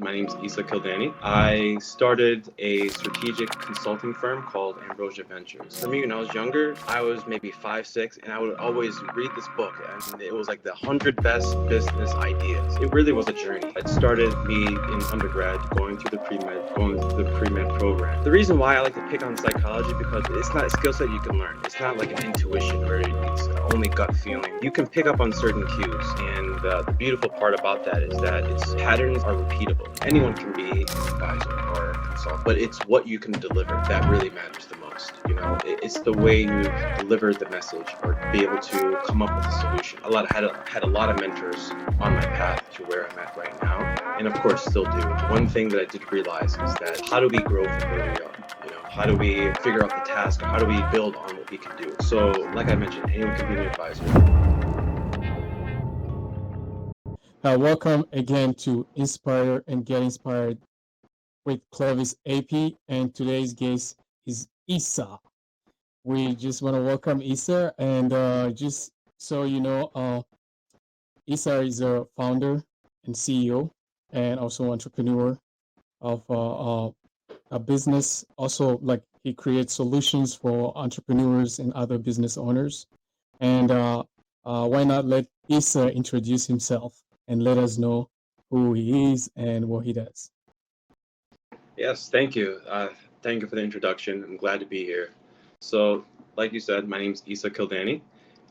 My name's Issa Kildani. I started a strategic consulting firm called Ambrosia Ventures. For me, when I was younger, I was maybe 5, 6, and I would always read this book, and it was like the 100 best business ideas. It really was a journey. It started me in undergrad, going through the pre-med program. The reason why I like to pick on psychology because it's not a skill set you can learn. It's not like an intuition where it's only gut feeling. You can pick up on certain cues, and the beautiful part about that is that its patterns are repeatable. Anyone can be an advisor or a consultant, but it's what you can deliver that really matters the most. It's the way you deliver the message or be able to come up with a solution. Had a lot of mentors on my path to where I'm at right now, and of course still do. One thing that I did realize is that how do we grow from where we are? How do we figure out the task? Or how do we build on what we can do? So, like I mentioned, anyone can be an advisor. Welcome again to Inspire and Get Inspired with Clovis AP, and today's guest is Issa. We just want to welcome Issa, and just so you know, Issa is a founder and CEO, and also entrepreneur of a business. Also, like he creates solutions for entrepreneurs and other business owners. And why not let Issa introduce himself and let us know who he is and what he does. Yes, thank you. Thank you for the introduction. I'm glad to be here. So, like you said, my name is Issa Kildani.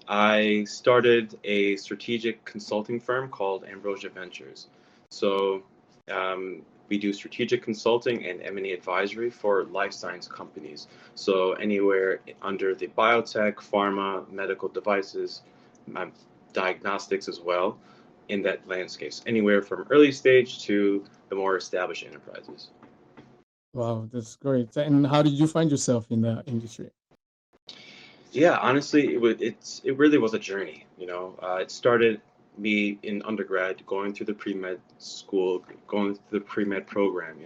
I started a strategic consulting firm called Ambrosia Ventures. So, we do strategic consulting and M&A advisory for life science companies. So, anywhere under the biotech, pharma, medical devices, diagnostics as well, in that landscape, anywhere from early stage to the more established enterprises. Wow, that's great. And how did you find yourself in the industry? Yeah, honestly, it really was a journey. It started me in undergrad, going through the pre-med school, going through the pre-med program.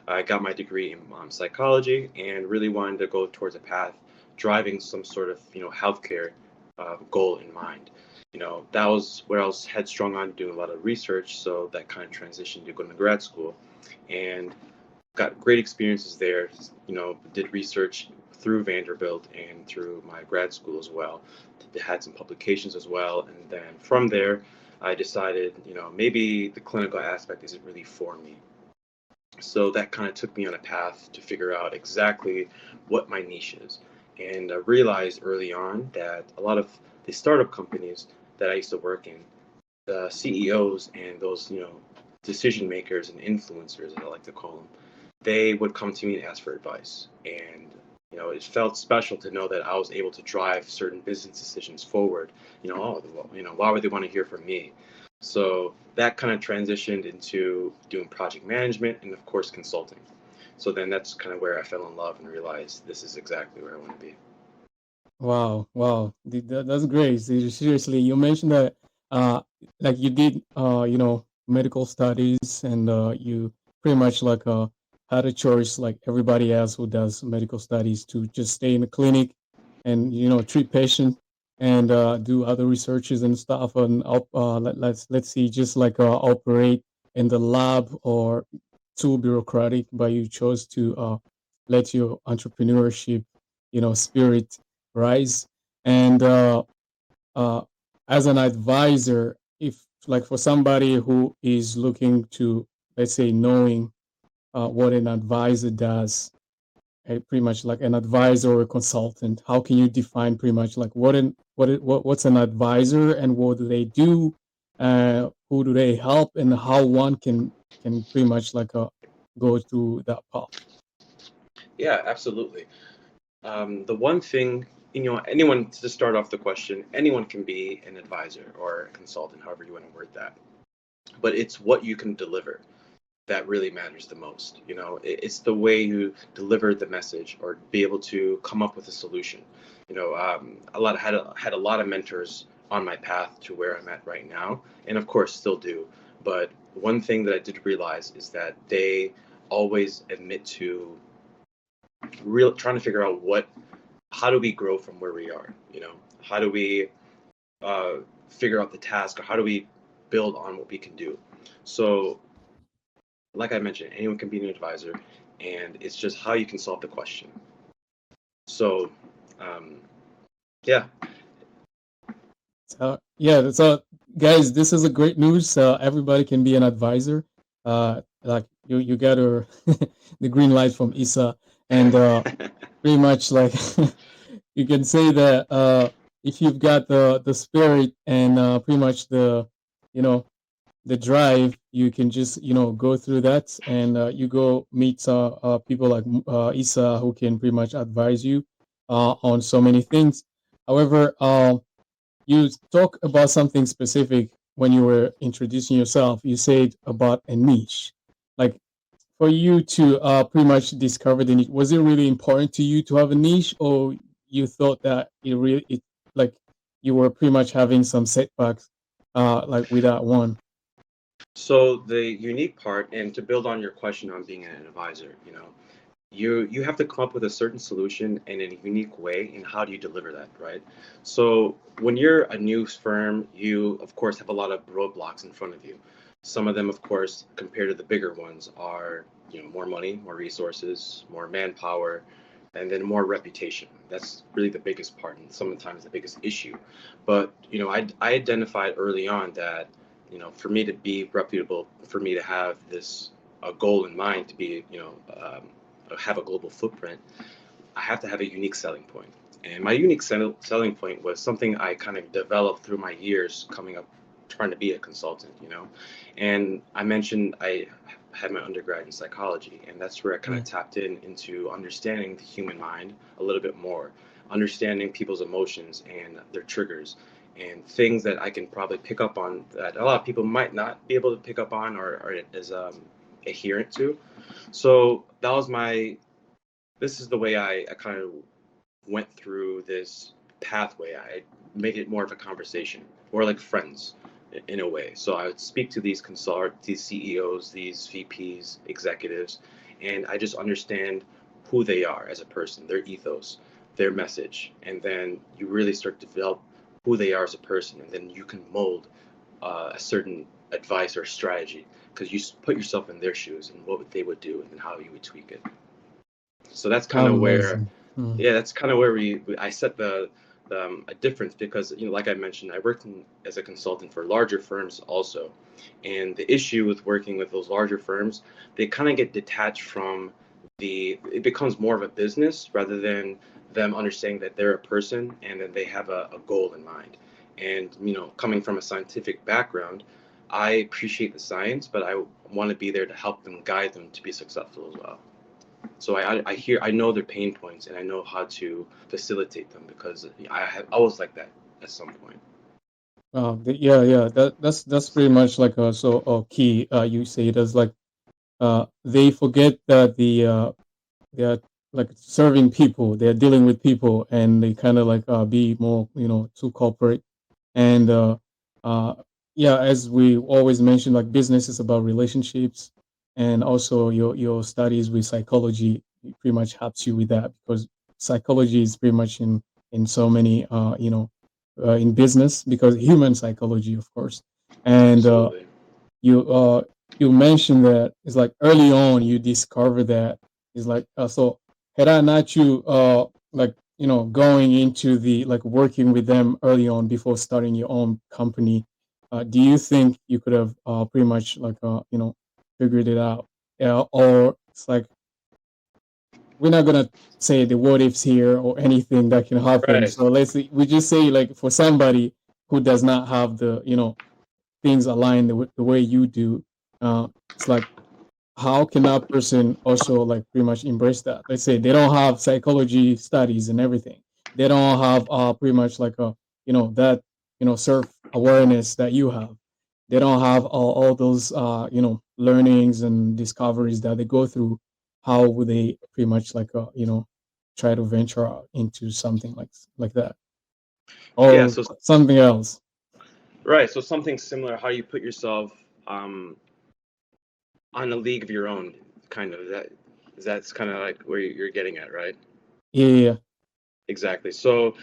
I got my degree in psychology and really wanted to go towards a path driving some sort of healthcare goal in mind. That was where I was headstrong on doing a lot of research, so that kind of transitioned to going to grad school, and got great experiences there. Did research through Vanderbilt and through my grad school as well. Had some publications as well, and then from there, I decided, maybe the clinical aspect isn't really for me. So that kind of took me on a path to figure out exactly what my niche is, and I realized early on that a lot of the startup companies that I used to work in, the CEOs and those decision makers and influencers, as I like to call them, they would come to me and ask for advice. And it felt special to know that I was able to drive certain business decisions forward. Why would they want to hear from me? So that kind of transitioned into doing project management and, of course, consulting. So then that's kind of where I fell in love and realized this is exactly where I want to be. Wow, that's great. Seriously, you mentioned that, like you did, medical studies, and you pretty much like had a choice, like everybody else who does medical studies, to just stay in the clinic and treat patients and do other researches and stuff, and let's see, just like operate in the lab, or too bureaucratic, but you chose to let your entrepreneurship, spirit rise. And uh, as an advisor, if like for somebody who is looking to, let's say, knowing what an advisor does, pretty much like an advisor or a consultant, how can you define pretty much like what's an advisor, and what do they do, who do they help, and how one can pretty much like go through that path? Yeah, absolutely. The one thing, anyone, to start off the question, anyone can be an advisor or a consultant, however you want to word that. But it's what you can deliver that really matters the most. It's the way you deliver the message or be able to come up with a solution. Had a lot of mentors on my path to where I'm at right now, and of course still do. But one thing that I did realize is that they always admit to trying to figure out how do we grow from where we are. How do we figure out the task, or how do we build on what we can do. So like I mentioned, anyone can be an advisor, and it's just how you can solve the question. So, um, yeah. So yeah, so guys, this is a great news. Everybody can be an advisor. Like you got the green light from Issa, and pretty much like you can say that if you've got the spirit and pretty much the you know the drive, you can just go through that, and you go meet people like Issa, who can pretty much advise you on so many things. However, you talk about something specific when you were introducing yourself. You said about a niche, like for you to pretty much discover the niche. Was it really important to you to have a niche, or you thought that it like you were pretty much having some setbacks, like with that one? So the unique part, and to build on your question on being an advisor, you have to come up with a certain solution in a unique way, and how do you deliver that, right? So when you're a new firm, you of course have a lot of roadblocks in front of you. Some of them, of course, compared to the bigger ones, are more money, more resources, more manpower, and then more reputation. That's really the biggest part, and sometimes the biggest issue. But I identified early on that for me to be reputable, for me to have this a goal in mind to be have a global footprint, I have to have a unique selling point. And my unique selling point was something I kind of developed through my years coming up, trying to be a consultant. And I mentioned I had my undergrad in psychology, and that's where I kind of Yeah. tapped into understanding the human mind a little bit more, understanding people's emotions and their triggers, and things that I can probably pick up on that a lot of people might not be able to pick up on, or is adherent to. So that was my this is the way I kind of went through this pathway. I made it more of a conversation, more like friends in a way. So I would speak to these CEOs, these VPs, executives, and I just understand who they are as a person, their ethos, their message, and then you really start to develop who they are as a person, and then you can mold a certain advice or strategy because you put yourself in their shoes and what they would do and then how you would tweak it. So that's kind of where, Amazing. Mm. yeah, that's kind of where I set a difference because like I mentioned, I worked as a consultant for larger firms also, and the issue with working with those larger firms, they kind of get detached from it becomes more of a business rather than them understanding that they're a person and that they have a goal in mind. And coming from a scientific background, I appreciate the science, but I want to be there to help them, guide them to be successful as well. So I know their pain points and I know how to facilitate them because I was like that at some point. Yeah, yeah. That's pretty much like so key. You say it as like they forget that they're like serving people, they're dealing with people, and they kind of like be more too corporate. And uh yeah, as we always mention, like business is about relationships, and also your studies with psychology pretty much helps you with that, because psychology is pretty much in so many in business, because human psychology, of course. And Absolutely. you you mentioned that it's like early on you discover that it's like so had I not you like going into the like working with them early on before starting your own company, do you think you could have pretty much like figured it out? Yeah, or it's like we're not gonna say the what ifs here or anything that can happen, Right. so we just say like for somebody who does not have the things aligned the way you do, it's like how can that person also like pretty much embrace that? Let's say they don't have psychology studies and everything. They don't have pretty much like a that self awareness that you have. They don't have all those learnings and discoveries that they go through. How would they pretty much like try to venture out into something like that Yeah. or So something else? right. So something similar. How you put yourself on a league of your own, kind of. That's kind of like where you're getting at, right? Yeah, yeah, Exactly. So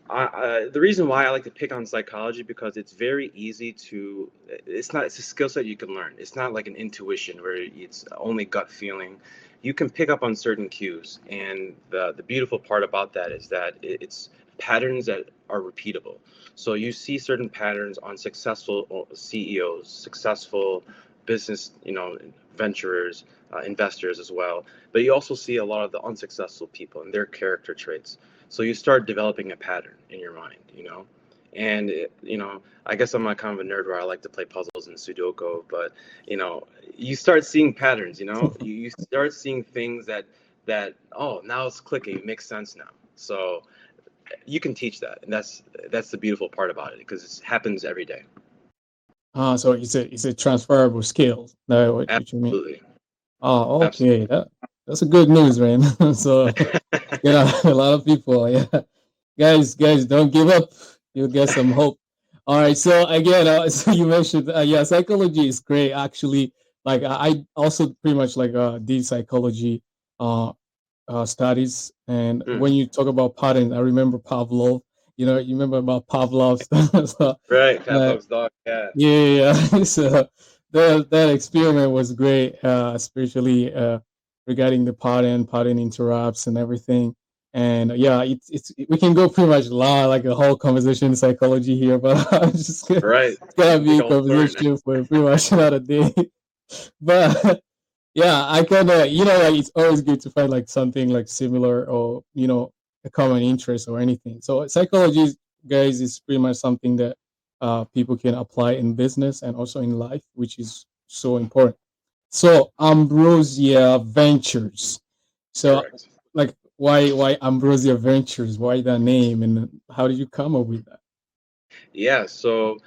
The reason why I like to pick on psychology because it's very easy to. It's a skill set you can learn. It's not like an intuition where it's only gut feeling. You can pick up on certain cues, and the beautiful part about that is that it's patterns that are repeatable. So you see certain patterns on successful CEOs, successful business, venturers, investors as well. But you also see a lot of the unsuccessful people and their character traits. So you start developing a pattern in your mind. And I guess I'm not kind of a nerd where I like to play puzzles and Sudoku, but you know, you start seeing patterns. You start seeing things that oh, now it's clicking, it makes sense now. So you can teach that, and that's the beautiful part about it because it happens every day. So it's a transferable skill. That what you mean? Absolutely, Oh, absolutely. okay. That's a good news, man. So a lot of people, yeah. Guys, don't give up. You'll get some hope. All right. So again, so you mentioned, yeah, psychology is great. Actually, like I also pretty much like did psychology uh, studies. And Mm, when you talk about pattern, I remember Pavlov. You remember about Pavlov stuff. So, right, uh, Pavlov's dog. Yeah, yeah, yeah. So that experiment was great, especially regarding the pattern interrupts and everything. And yeah, we can go pretty much long, like a whole conversation in psychology here, but I'm just gonna, right. it's You gonna can be take a a whole story now. conversation for pretty much another day. But yeah, I kind of, like it's always good to find like something like similar or a common interest or anything. So psychology, guys, is pretty much something that people can apply in business and also in life, which is so important. So Ambrosia Ventures. So Correct. like, why Ambrosia Ventures? Why that name, and how did you come up with that? Yeah. So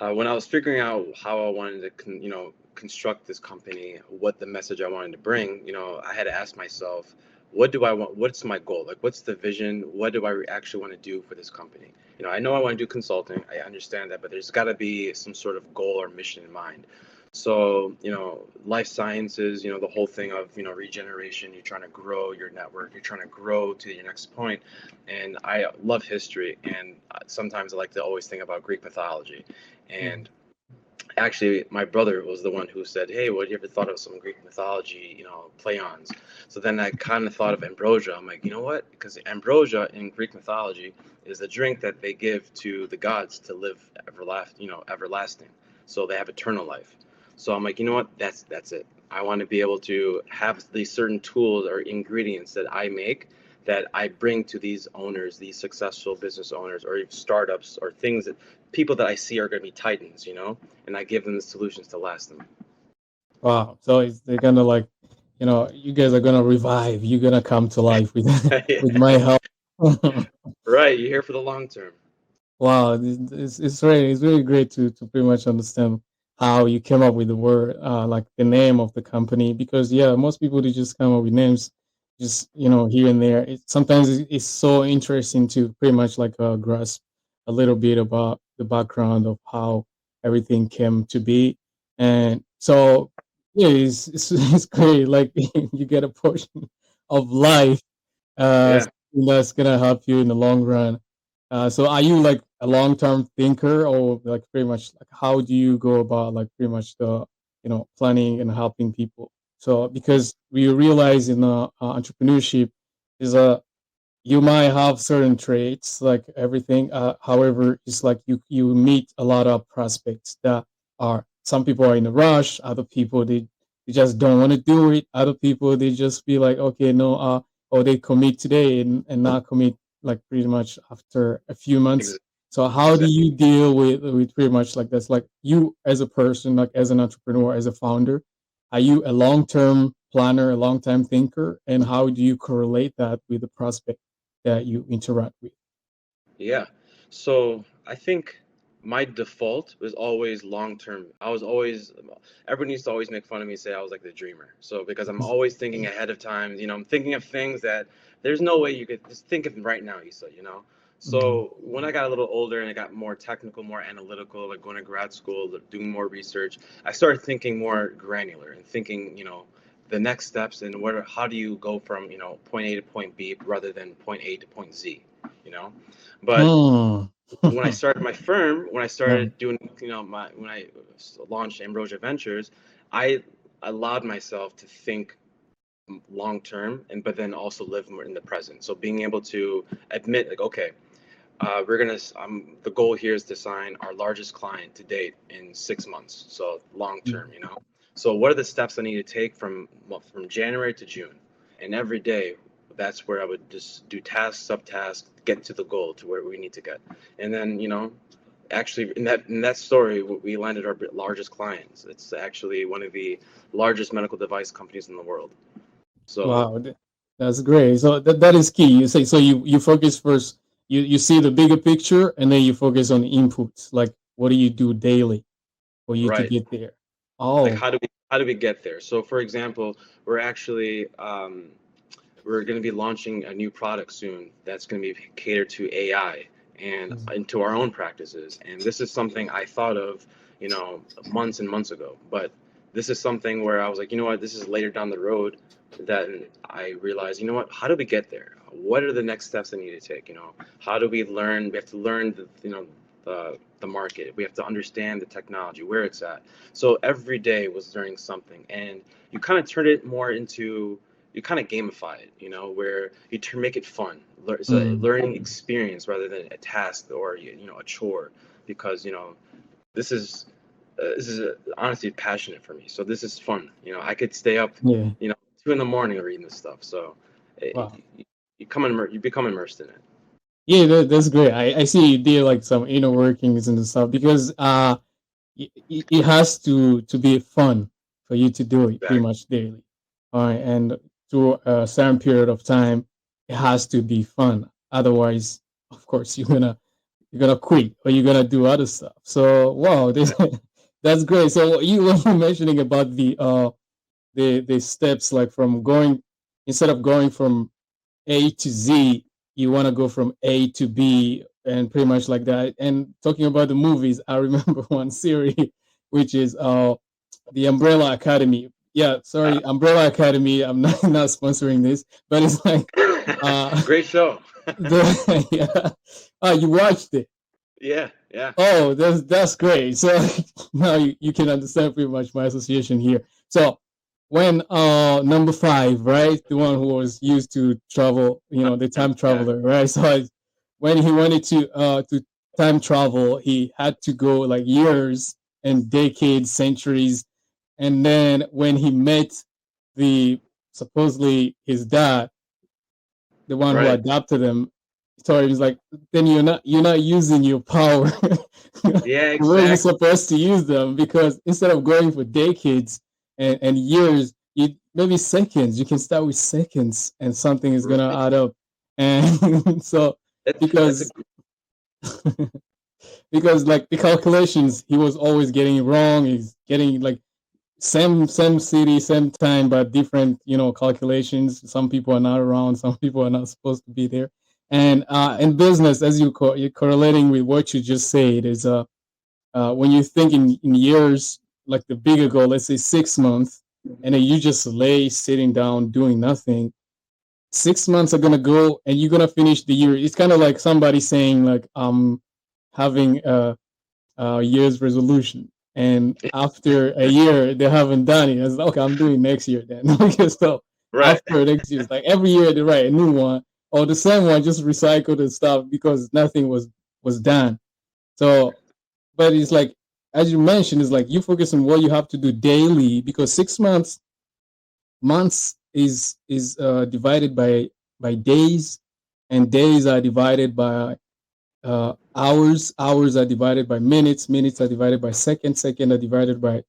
when I was figuring out how I wanted to, construct this company, what the message I wanted to bring, I had to ask myself, what do I want? What's my goal? Like, what's the vision? What do I actually want to do for this company? I know I want to do consulting. I understand that, but there's got to be some sort of goal or mission in mind. So, life sciences, the whole thing of, regeneration, you're trying to grow your network, you're trying to grow to your next point. And I love history, and sometimes I like to always think about Greek mythology. Yeah. And actually, my brother was the one who said, "Hey, what you ever thought of some Greek mythology, play-ons?" So then I kind of thought of ambrosia. I'm like, you know what? Because ambrosia in Greek mythology is the drink that they give to the gods to live everlasting. So they have eternal life. So I'm like, you know what? That's it. I want to be able to have these certain tools or ingredients that I make that I bring to these owners, these successful business owners, or startups, or things that people that I see are going to be titans, and I give them the solutions to last them. Wow. So they're gonna like, you guys are gonna revive. You're gonna come to life with with my help. Right, you're here for the long term. Wow, it's really great to pretty much understand how you came up with the word, like the name of the company, because yeah, most people they just come up with names, just here and there. Sometimes it's so interesting to pretty much like grasp a little bit about the background of how everything came to be, and so yeah, it's great. Like you get a portion of life Yeah, that's gonna help you in the long run. So are you like a long term thinker, or like pretty much like how do you go about like pretty much the planning and helping people? So because we realize in entrepreneurship is a you might have certain traits like everything, however it's like you meet a lot of prospects that are, some people are in a rush, other people they just don't want to do it, other people they just be like, okay, no, or they commit today and not commit like pretty much after a few months. ex- So how do exactly. you deal with pretty much like that's like you as a person, like as an entrepreneur, as a founder, are you a long-term planner, a long-term thinker, and how do you correlate that with the prospect that you interact with? Yeah. So I think my default was always long term. I was always, everyone used to always make fun of me, say I was like the dreamer. So because I'm always thinking ahead of time, I'm thinking of things that there's no way you could just think of them right now, Issa. Mhm. So when I got a little older and I got more technical, more analytical, like going to grad school, doing more research, I started thinking more granular and thinking, the next steps and how do you go from, point A to point B rather than point A to point Z. But Hmm. when I started my firm, when I Yeah. started doing, when I launched Ambrosia Ventures, I allowed myself to think long term, and but then also live more in the present. So being able to admit, like, okay, we're gonna. The goal here is to sign our largest client to date in 6 months. So long term. So what are the steps I need to take from January to June, and every day, that's where I would just do task, subtask, get to the goal to where we need to get, and then actually in that story we landed our largest clients. It's actually one of the largest medical device companies in the world. So Wow, that's great. So that is key. You say so you focus first. You see the bigger picture, and then you focus on the inputs. Like, what do you do daily for you to right, get there? like Oh, how do we get there? So for example, we're actually we're going to be launching a new product soon that's going to be catered to AI and mm, into our own practices. And this is something I thought of, months and months ago. But this is something where I was like, you know what, this is later down the road that I realized, you know what, how do we get there? What are the next steps I need to take? How do we learn? We have to learn the market. We have to understand the technology, where it's at. So every day was learning something, and you kind of turn it more into you kind of gamify it, where you make it fun. It's a mm, learning experience rather than a task or a chore, because this is honestly passionate for me. So this is fun. I could stay up, yeah. 2 in the morning reading this stuff. So Wow. you become immersed in it. Yeah, that's great. I see you did like some inner workings and stuff because it has to be fun for you to do it pretty Exactly. much daily. All right, and through a certain period of time, it has to be fun. Otherwise, of course, you're gonna quit or you're gonna do other stuff. So wow, this that's great. So you were mentioning about the steps like from going instead of going from A to Z, you want to go from A to B and pretty much like that. And talking about the movies, I remember one series which is the Umbrella Academy. Yeah, Uh, sorry, Umbrella Academy. I'm not not sponsoring this, but it's like great show. the yeah. You watched it. Yeah, yeah. Oh, that's great. So now you can understand pretty much my association here. So when number five, right, the one who was used to travel, the time Yeah, traveler, right? So when he wanted to time travel, he had to go like years and decades, centuries, and then when he met the supposedly his dad, the one who right. adopted him, so he was like, then you're not using your power the Yeah, way you're exactly. supposed to use them because instead of going for decades and years, you maybe seconds. You can start with seconds, and something is gonna Right. add up. And so That's a because because like the calculations, he was always getting it wrong. He's getting like same city, same time, but different, calculations. Some people are not around. Some people are not supposed to be there. And in business, as you're correlating with what you just said, is when you think in years, like the bigger goal, let's say 6 months, and then you just lay sitting down doing nothing. 6 months are gonna go, and you're gonna finish the year. It's kind of like somebody saying like, having year's resolution. And after a year, they haven't done it. It's like, okay, I'm doing next year then. Okay, so right. after next year, it's like every year they write a new one or the same one, just recycled and stuff because nothing was done. So, but it's like as you mentioned, it's like you focus on what you have to do daily because 6 months months is divided by days, and days are divided by hours are divided by minutes are divided by seconds are divided by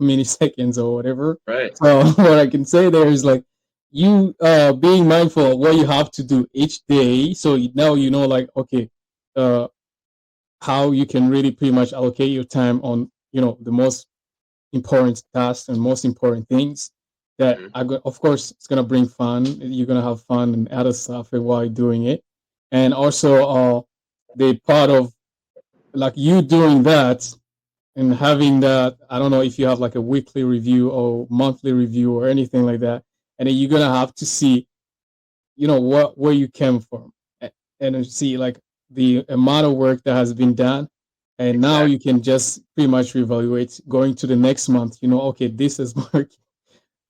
milliseconds or whatever. Right. So what I can say there is like you being mindful of what you have to do each day, so now you know like okay, uh how you can really pretty much allocate your time on the most important tasks and most important things that Hmm. of course it's gonna bring fun. You're gonna have fun and other stuff while doing it, and also the part of like you doing that and having that. I don't know if you have like a weekly review or monthly review or anything like that, and then you're gonna have to see what where you came from. and see like the amount of work that has been done, and now Exactly. you can just pretty much reevaluate going to the next month. You know, okay, this has worked,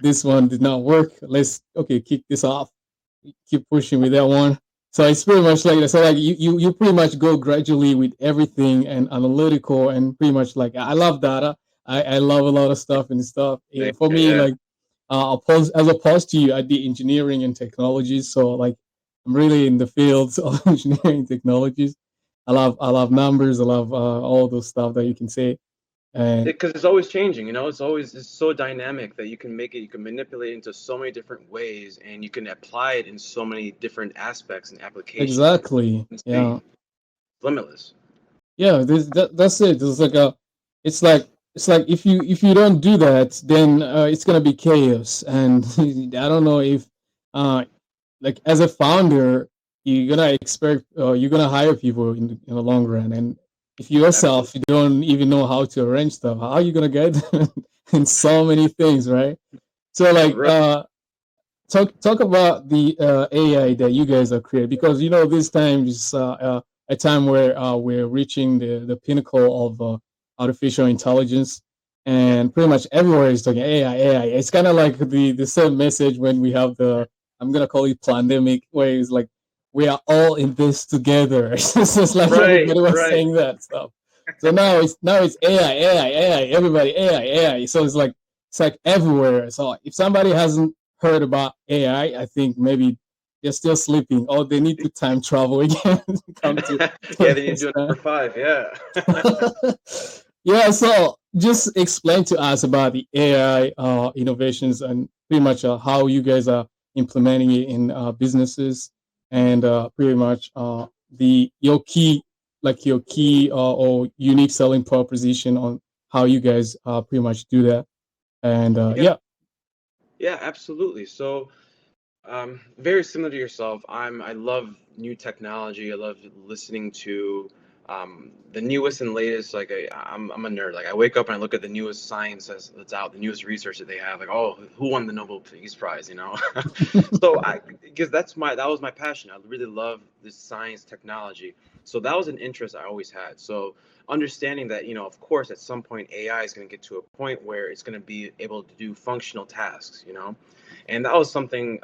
this one did not work. Let's okay kick this off, keep pushing with that one. So it's pretty much like that. So like you pretty much go gradually with everything and analytical and pretty much like I love data. I love a lot of stuff and stuff. Same Yeah, for here, me, yeah. like as opposed to you, I did engineering and technologies. So like I'm really in the fields of engineering technologies. I love numbers. I love all those stuff that you can say. And Because it's always changing, it's so dynamic that you can manipulate it into so many different ways, and you can apply it in so many different aspects and applications. exactly, It's yeah. limitless. Yeah, that's it. It's like a, it's like it's like if you don't do that, then it's gonna be chaos. And I don't know if uh like as a founder, you're gonna hire people in the long run, and if you Absolutely. yourself you don't even know how to arrange stuff, how are you gonna get in so many things, right? So like Right. talk about the AI that you guys are creating, because you know this time is a time where we're reaching the pinnacle of artificial intelligence, Yeah. and pretty much everywhere is talking AI. AI. It's kind of like the same message when we have the, I'm gonna call it pandemic, where it's like we are all in this together. It's just like Right, everybody was right. saying that stuff. So now it's AI, AI, AI. Everybody AI, AI. So it's like everywhere. So if somebody hasn't heard about AI, I think maybe they're still sleeping, or they need to time travel again to come to Yeah, then you this do it time. number five. Yeah. Yeah, so just explain to us about the AI innovations and pretty much how you guys are implementing it in businesses, and pretty much the your key or unique selling proposition on how you guys pretty much do that. And Yeah, yeah. yeah, absolutely. So, very similar to yourself. I love new technology. I love listening to the newest and latest. Like I'm a nerd. Like I wake up and I look at the newest science that's out, the newest research that they have. Like, oh, who won the Nobel Peace Prize? So because that was my passion. I really love this science technology. So that was an interest I always had. So understanding that, of course, at some point AI is going to get to a point where it's going to be able to do functional tasks. And that was something,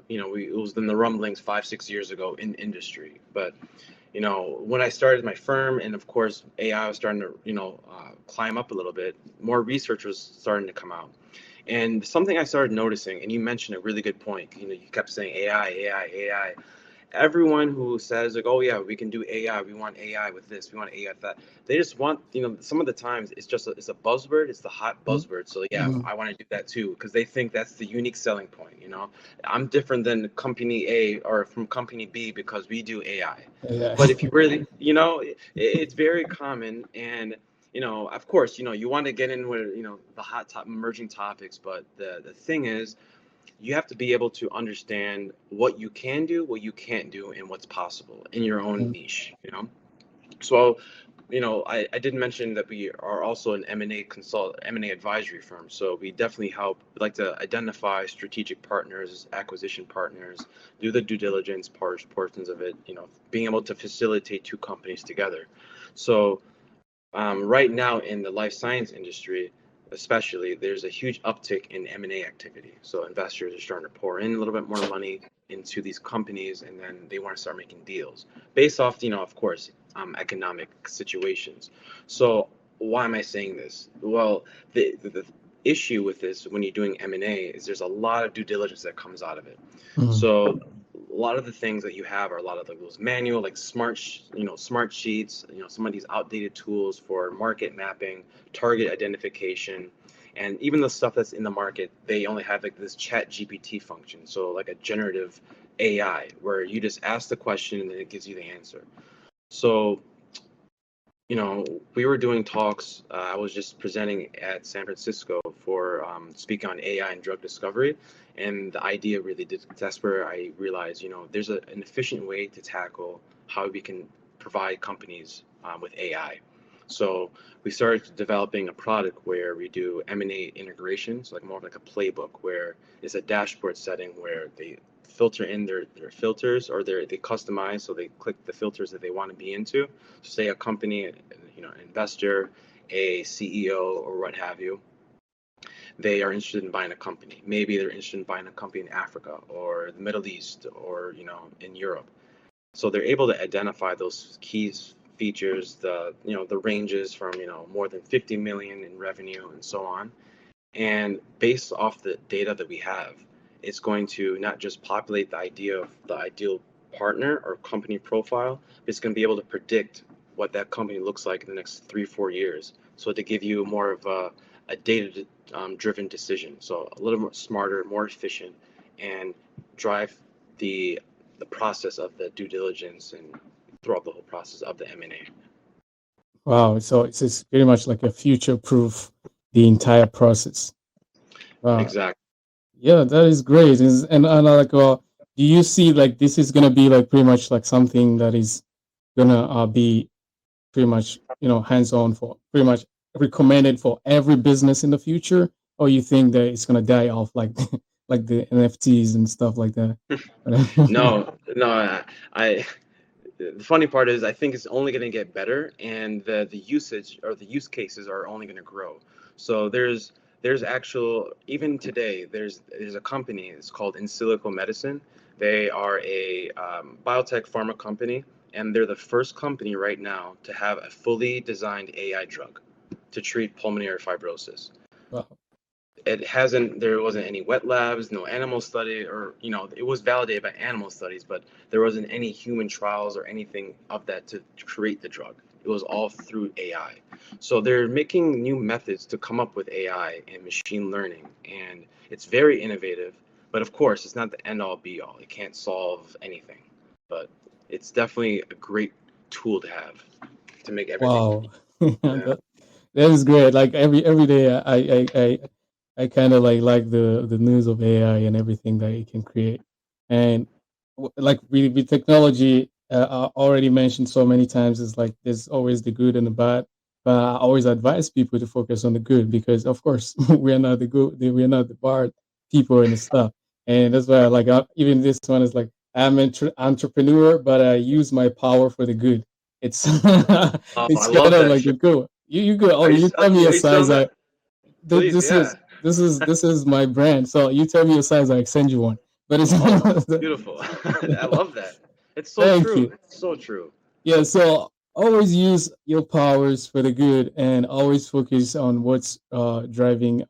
it was in the rumblings 5, 6 years ago in industry. But, when I started my firm, and of course, AI was starting to, climb up a little bit, more research was starting to come out. And something I started noticing, and you mentioned a really good point, you kept saying AI, AI, AI. Everyone who says like, oh yeah, we can do AI, we want AI with this, we want AI with that, they just want, some of the times it's a buzzword, it's the hot buzzword. So yeah, Mhm. I want to do that too, because they think that's the unique selling point. I'm different than company A or from company B because we do AI. Yeah. But if you really, it's very common. And of course, you want to get in with the hot top emerging topics, but the thing is, you have to be able to understand what you can do, what you can't do, and what's possible in your own Mhm. niche. So, I did mention that we are also an M&A advisory firm. So we definitely help. We like to identify strategic partners, acquisition partners, do the due diligence portions of it. Being able to facilitate two companies together. So right now in the life science industry, especially, there's a huge uptick in M&A activity. So investors are starting to pour in a little bit more money into these companies, and then they want to start making deals based off, of course, economic situations. So why am I saying this? Well, the issue with this when you're doing M&A is there's a lot of due diligence that comes out of it. Mhm. So a lot of the things that you have are a lot of those manual, like smart sheets, some of these outdated tools for market mapping, target identification, and even the stuff that's in the market, they only have like this chat GPT function. So like a generative AI where you just ask the question and then it gives you the answer. So you know, we were doing talks. I was just presenting at San Francisco for speaking on AI and drug discovery, and the idea really did. That's where I realized, there's an efficient way to tackle how we can provide companies with AI. So we started developing a product where we do M&A integrations, like more of like a playbook, where it's a dashboard setting where they filter in their filters, or they customize, so they click the filters that they want to be into. So say a company, an investor, a CEO, or what have you, they are interested in buying a company. Maybe they're interested in buying a company in Africa or the Middle East, or in Europe. So they're able to identify those key features, the ranges from more than 50 million in revenue and so on. And based off the data that we have, it's going to not just populate the idea of the ideal partner or company profile, but it's going to be able to predict what that company looks like in the next 3-4 years. So to give you more of a data driven decision, so a little more smarter, more efficient, and drive the process of the due diligence and throughout the whole process of the M&A. Wow. So it's pretty much like a future proof the entire process. Wow. Exactly. Yeah, that is great. And like, do you see like this is gonna be like pretty much like something that is gonna be pretty much hands on for pretty much recommended for every business in the future, or you think that it's gonna die off like like the NFTs and stuff like that? No, no, I the funny part is I think it's only going to get better, and the usage or the use cases are only going to grow. So there's actual, even today, there's a company, it's called In Silico Medicine. They are a biotech pharma company, and they're the first company right now to have a fully designed AI drug to treat pulmonary fibrosis. Wow. There wasn't any wet labs, no animal study, or it was validated by animal studies, but there wasn't any human trials or anything of that to create the drug. It was all through AI. So they're making new methods to come up with AI and machine learning, and it's very innovative. But of course, it's not the end all be all. It can't solve anything, but it's definitely a great tool to have to make everything. Wow. Yeah. That is great. Like every day, I kind of like the news of AI and everything that it can create, and like with technology, I already mentioned so many times. Is like there's always the good and the bad, but I always advise people to focus on the good because, of course, we are not the good, we are not the bad people and the stuff, and that's why like even this one is like I'm an entrepreneur, but I use my power for the good. It's Oh, I it's kind love of that like shirt. a cool. You go. Oh, Are you you tell me are a you still size. that? Please, This yeah. is this is my brand. So you tell me a size, I send you one. But it's Oh, beautiful. I love that. It's so thank true. you. It's so true. Yeah. So always use your powers for the good, and always focus on what's driving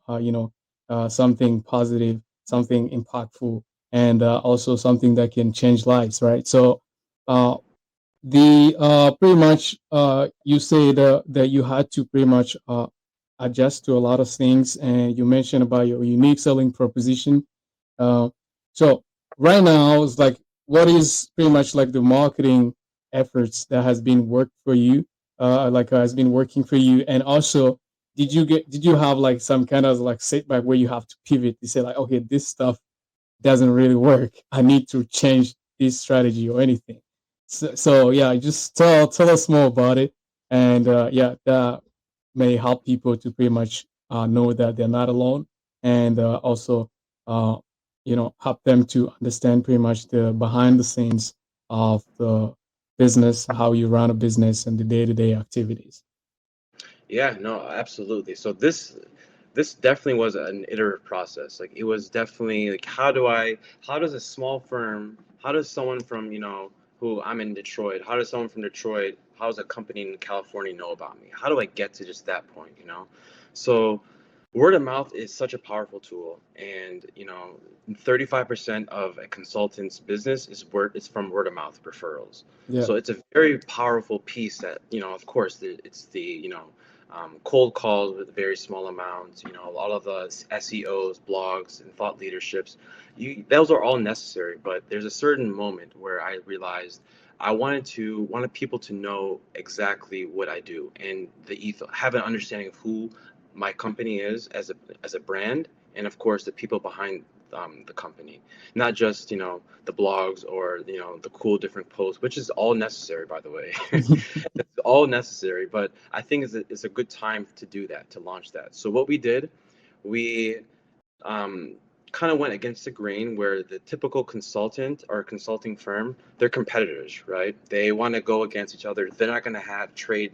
something positive, something impactful, and also something that can change lives. Right. So uh, the pretty much you say that you had to pretty much adjust to a lot of things, and you mentioned about your unique selling proposition. uh, so right now it's like what is pretty much like the marketing efforts that has been worked for you, has been working for you, and also did you have like some kind of like setback where you have to pivot to say like, okay, this stuff doesn't really work, I need to change this strategy or anything? So yeah, just tell us more about it, and yeah, that may help people to pretty much know that they're not alone, and also uh, help them to understand pretty much the behind the scenes of the business, how you run a business, and the day to day activities. Yeah, no, absolutely. So this definitely was an iterative process. Like it was definitely like how does a small firm, how does someone from, who I'm in Detroit, how does someone from Detroit, how does a company in California know about me? How do I get to just that point? So word of mouth is such a powerful tool, and 35% of a consultant's business is from word of mouth referrals. Yeah. So it's a very powerful piece that, of course, it's the cold calls with very small amounts, a lot of the SEOs, blogs, and thought leaderships. Those are all necessary, but there's a certain moment where I realized I wanted people to know exactly what I do, and have an understanding of who my company is as a brand, and of course the people behind the company, not just the blogs or the cool different posts, which is all necessary, by the way. It's all necessary, but I think it's a good time to do that, to launch that. So what we did, we um, kind of went against the grain where the typical consultant or consulting firm, they're competitors, right? They want to go against each other. They're not going to have trade,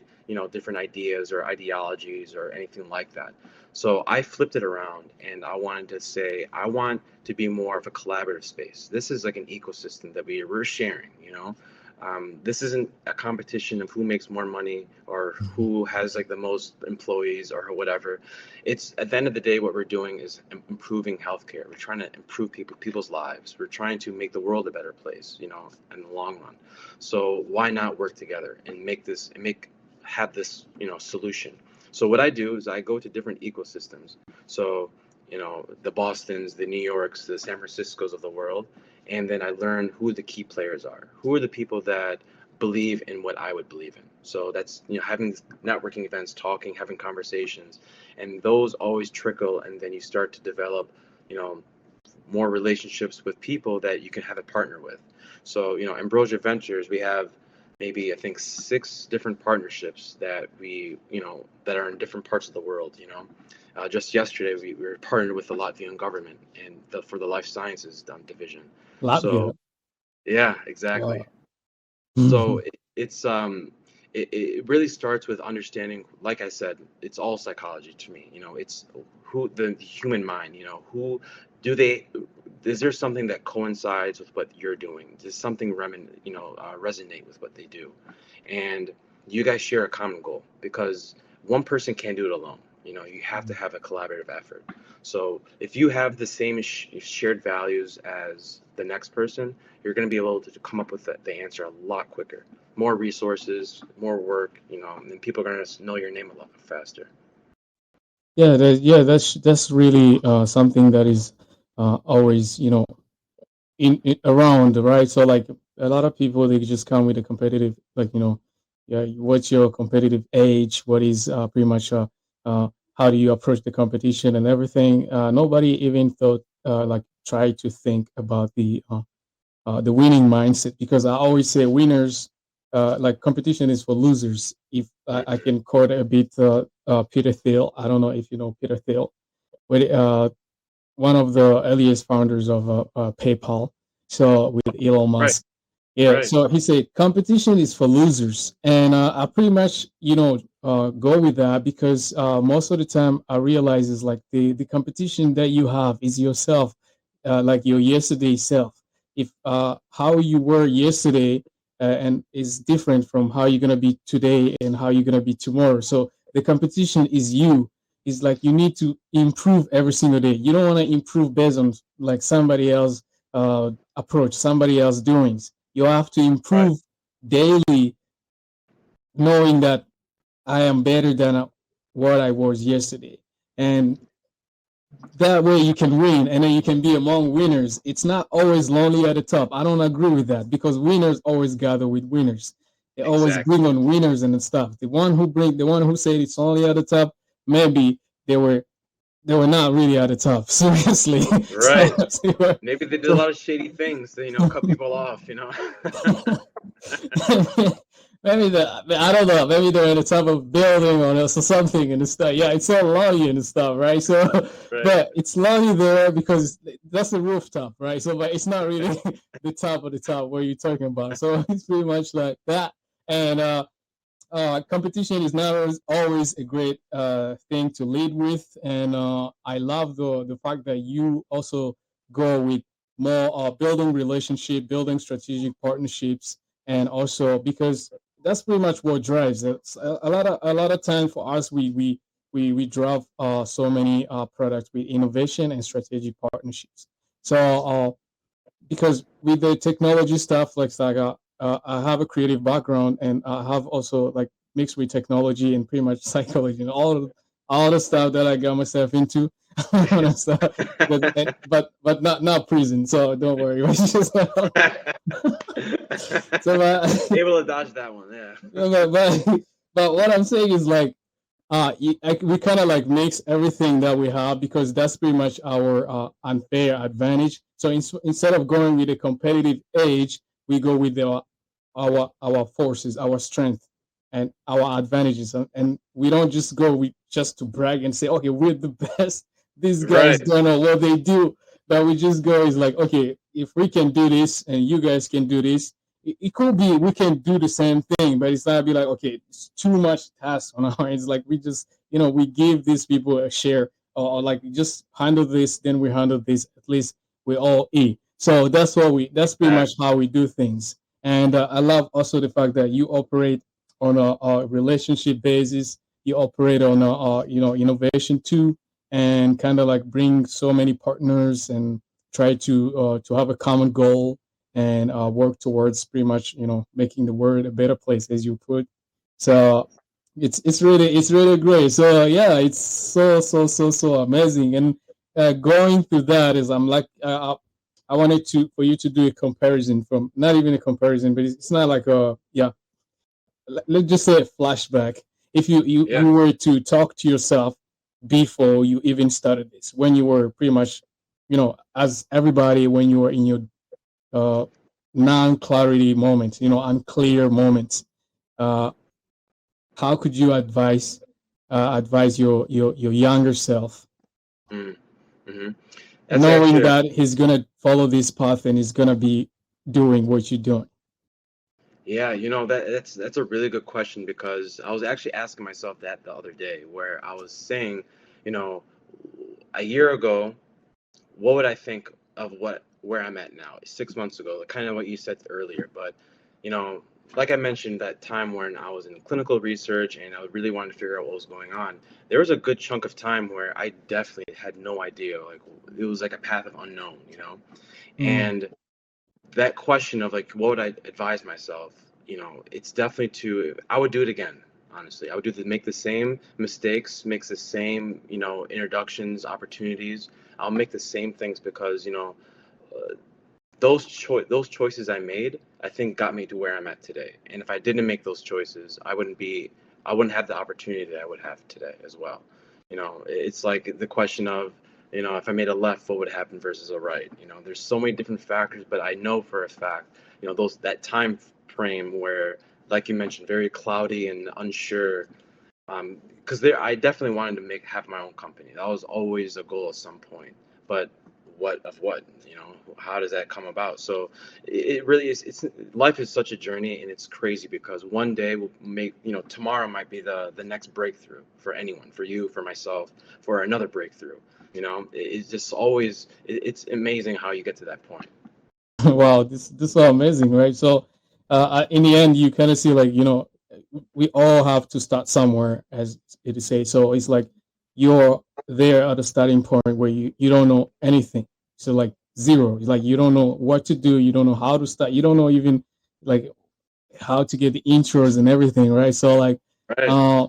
different ideas or ideologies or anything like that. So I flipped it around and I wanted to say, I want to be more of a collaborative space. This is like an ecosystem that we're sharing. This isn't a competition of who makes more money or who has like the most employees or whatever. It's at the end of the day, what we're doing is improving healthcare. We're trying to improve people's lives. We're trying to make the world a better place, in the long run. So why not work together and have this, solution? So what I do is I go to different ecosystems. So, the Bostons, the New Yorks, the San Franciscos of the world, and then I learn who the key players are. Who are the people that believe in what I would believe in? So that's having networking events, talking, having conversations, and those always trickle, and then you start to develop, you know, more relationships with people that you can have a partner with. So Ambrosia Ventures, we have maybe I think 6 different partnerships that that are in different parts of the world. Just yesterday we were partnered with the Latvian government and for the life sciences division. So Latvia. yeah, exactly. Wow. So it really starts with understanding, like I said, it's all psychology to me. It's who the human mind, who do they, is there something that coincides with what you're doing? Does something resonate with what they do? And you guys share a common goal because one person can't do it alone. You have to have a collaborative effort. So if you have the same shared values as the next person, you're going to be able to come up with the answer a lot quicker. More resources, more work, and people are going to know your name a lot faster. Yeah, that's really something that is always in around, right? So like a lot of people, they just come with a competitive, like, yeah, what's your competitive edge? What is pretty much how do you approach the competition and everything? Nobody even thought like try to think about the winning mindset, because I always say winners, like competition is for losers. If I Hmm. can quote a bit Peter Thiel. I don't know if you know Peter Thiel, but one of the earliest founders of PayPal, so with Elon Right, Musk. Yeah, right, so he said competition is for losers, and I pretty much go with that, because most of the time I realize is like the competition that you have is yourself, like your yesterday self. If how you were yesterday and is different from how you're gonna be today and how you're gonna be tomorrow. So the competition is you. It's like you need to improve every single day. You don't want to improve based on like somebody else approach, somebody else doings. You have to right. improve daily, knowing that I am better than what I was yesterday. And that way you can win, and then you can be among winners. It's not always lonely at the top. I don't agree with that, because winners always gather with winners. They always Exactly. bring on winners and stuff. The one who said it's only at the top, maybe they were they were not really at the top. Seriously. Right. So, Maybe they did a so lot of shady things to, cut people off. maybe I don't know. Maybe they're in the top of building or something and stuff. Yeah, it's all lonely and stuff, right? So, Right. but it's lonely there because that's the rooftop, right? So, but it's not really the top of the top where you're talking about. So it's pretty much like that. And competition is not always a great thing to lead with, and I love the fact that you also go with more building relationship, building strategic partnerships, and also because that's pretty much what drives it. A lot of time for us, we drive so many products with innovation and strategic partnerships. So because with the technology stuff like Saga, I have a creative background, and I have also like mixed with technology and pretty much psychology and all the stuff that I got myself into. But not prison, so don't worry. So Able to dodge that one, yeah. but what I'm saying is like we kind of like mix everything that we have, because that's pretty much our unfair advantage. So instead of going with a competitive edge, we go with our forces, our strength, and our advantages, and we don't just go with just to brag and say, okay, we're the best. These guys Right. don't know what they do. that we just go is like, okay, if we can do this and you guys can do this, it could be we can do the same thing, but it's not be like, okay, it's too much task on our hands. Like we just, we give these people a share, or like just handle this, then we handle this. At least we all eat. So that's pretty much how we do things. And I love also the fact that you operate on a relationship basis. You operate on innovation too, and kind of like bring so many partners and try to have a common goal and work towards pretty much making the world a better place, as you put. So it's really great. So yeah, it's so amazing. And going through that is, I'm like, I wanted to for you to do a comparison, from not even a comparison, but it's not like a, yeah, let's just say a flashback. If Yeah. you were to talk to yourself before you even started this, when you were pretty much, as everybody, when you were in your uh, non-clarity moments, unclear moments, uh, how could you advise your younger self, Mm, hmm. That's knowing actually a that he's gonna follow this path and he's gonna be doing what you're doing? Yeah, that's a really good question because I was actually asking myself that the other day, where I was saying, you know, a year ago, what would I think of where I'm at now, 6 months ago, kind of what you said earlier. But, you know, like I mentioned, that time when I was in clinical research and I really wanted to figure out what was going on, there was a good chunk of time where I definitely had no idea. Like it was like a path of unknown. Mm. And that question of like what would I advise myself, it's definitely I would do it again. Honestly, I would make the same mistakes, make the same introductions, opportunities. I'll make the same things because uh, those choices I made, I think, got me to where I'm at today. And if I didn't make those choices, I wouldn't have the opportunity that I would have today as well. It's like the question of, if I made a left, what would happen versus a right? There's so many different factors, but I know for a fact, that time frame where, like you mentioned, very cloudy and unsure. Because I definitely wanted to have my own company. That was always a goal at some point. But what of what? How does that come about? So it really is. It's life is such a journey, and it's crazy because one day will make tomorrow might be the next breakthrough for anyone, for you, for myself, for another breakthrough. It's just always it's amazing how you get to that point. Wow, this is so amazing, right? So, in the end, you kind of see, like, we all have to start somewhere, as it is say. So it's like you're there at the starting point where you don't know anything. So like zero. It's like you don't know what to do. You don't know how to start. You don't know even like how to get the intros and everything, right? So like, Right. uh,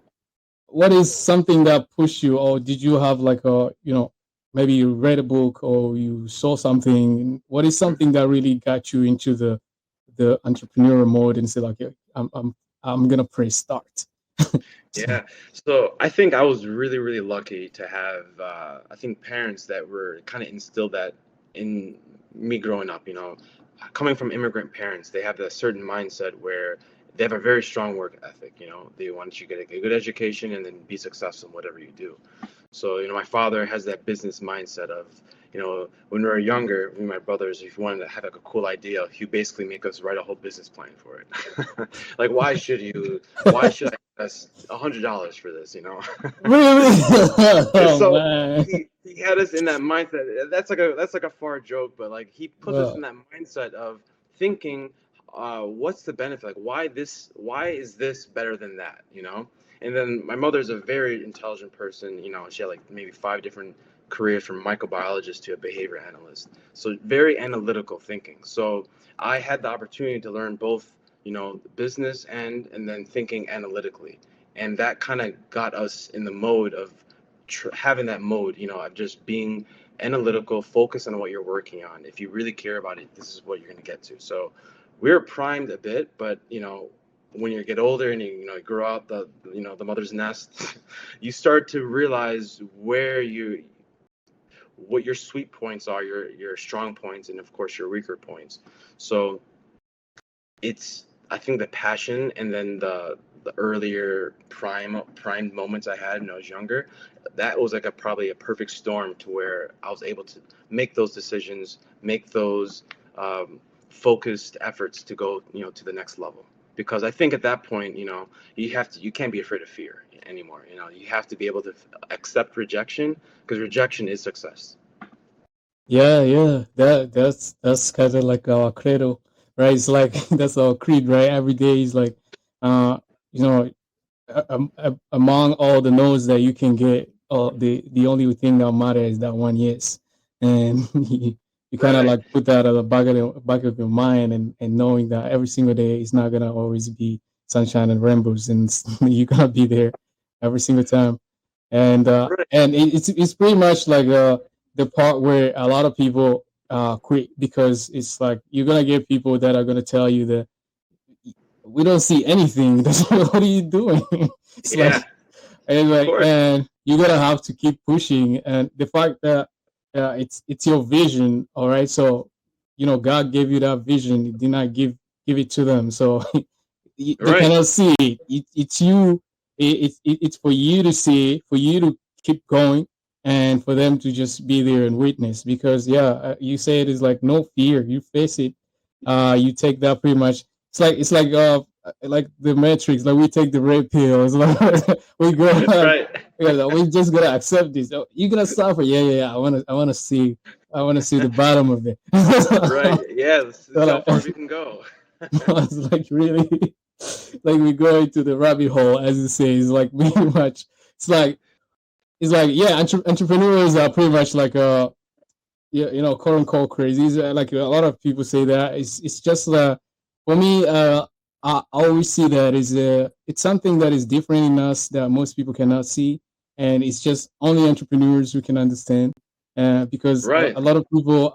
what is something that pushed you, or did you have like a, maybe you read a book or you saw something? What is something that really got you into the entrepreneurial mode and say, like, "Okay, I'm gonna press start"? So, Yeah. So I think I was really, really lucky to have, I think, parents that were kind of instilled that in me growing up. Coming from immigrant parents, they have that certain mindset where they have a very strong work ethic. They want you to get a good education and then be successful in whatever you do. So, my father has that business mindset of, when we were younger, me and my brothers, if you wanted to have like a cool idea, he basically make us write a whole business plan for it. Like, why should I invest $100 for this, really? Oh So man. he had us in that mindset. That's like a far joke, but like he put us in Well, that mindset of thinking, what's the benefit? Like why is this better than that? And then my mother's a very intelligent person. She had like maybe five different careers, from microbiologist to a behavior analyst. So very analytical thinking. So I had the opportunity to learn both, business and then thinking analytically. And that kind of got us in the mode of having that mode, of just being analytical, focus on what you're working on. If you really care about it, this is what you're going to get to. So we're primed a bit, but when you get older and you grow out the mother's nest, you start to realize what your sweet points are, your strong points, and of course your weaker points. So it's, I think, the passion and then the earlier prime moments I had when I was younger, that was like probably a perfect storm to where I was able to make those decisions, make those focused efforts to go, to the next level. Because I think at that point, you can't be afraid of fear anymore. You have to be able to accept rejection, because rejection is success. Yeah, yeah. That's kind of like our credo, right? It's like that's our creed, right? Every day is like, uh, you know, among all the no's that you can get, the only thing that matters is that one yes, and you kind of Right. like put that at the back of your mind, and knowing that every single day is not gonna always be sunshine and rainbows, and you're gonna be there every single time, Right. and it's pretty much like the part where a lot of people quit, because it's like you're gonna get people that are gonna tell you that we don't see anything. What are you doing? It's like, Yeah. and Of like, course. and you're gonna have to keep pushing. And the fact that it's your vision, all right. So God gave you that vision. He did not give it to them. So they Right. cannot see it. It's you. It's for you to see, for you to keep going, and for them to just be there and witness. Because you say it is like no fear. You face it. You take that pretty much. It's like the Matrix. Like we take the red pill. It's like we go like, Right. yeah, we just gotta accept this. Oh, you're gonna suffer. Yeah, yeah, yeah. I wanna see the bottom of it. Right. Yeah. This So is how like, far we can go. it's like really like we go into the rabbit hole, as you say. It's like pretty much. It's like yeah, entrepreneurs are pretty much like yeah, quote unquote crazy. Like a lot of people say that it's just for me. I always see that is it's something that is different in us that most people cannot see, and it's just only entrepreneurs who can understand. Because Right. a lot of people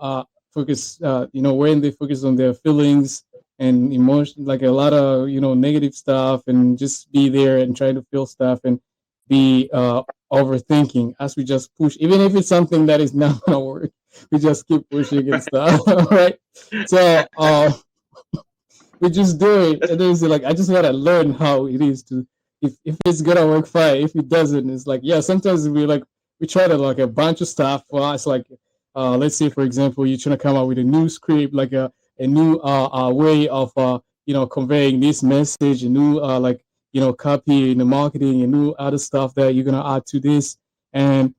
focus, when they focus on their feelings and emotion, like a lot of negative stuff, and just be there and try to feel stuff and be overthinking as we just push, even if it's something that is not gonna work, we just keep pushing and stuff. Right? So we just do it, and then it's like I just want to learn how it is to, if it's gonna work, fine. If it doesn't, it's like, yeah, sometimes we try to like a bunch of stuff. Well, it's like let's say for example you're trying to come up with a new script, like a new way of conveying this message, a new like copy in the marketing, a new other stuff that you're gonna add to this, and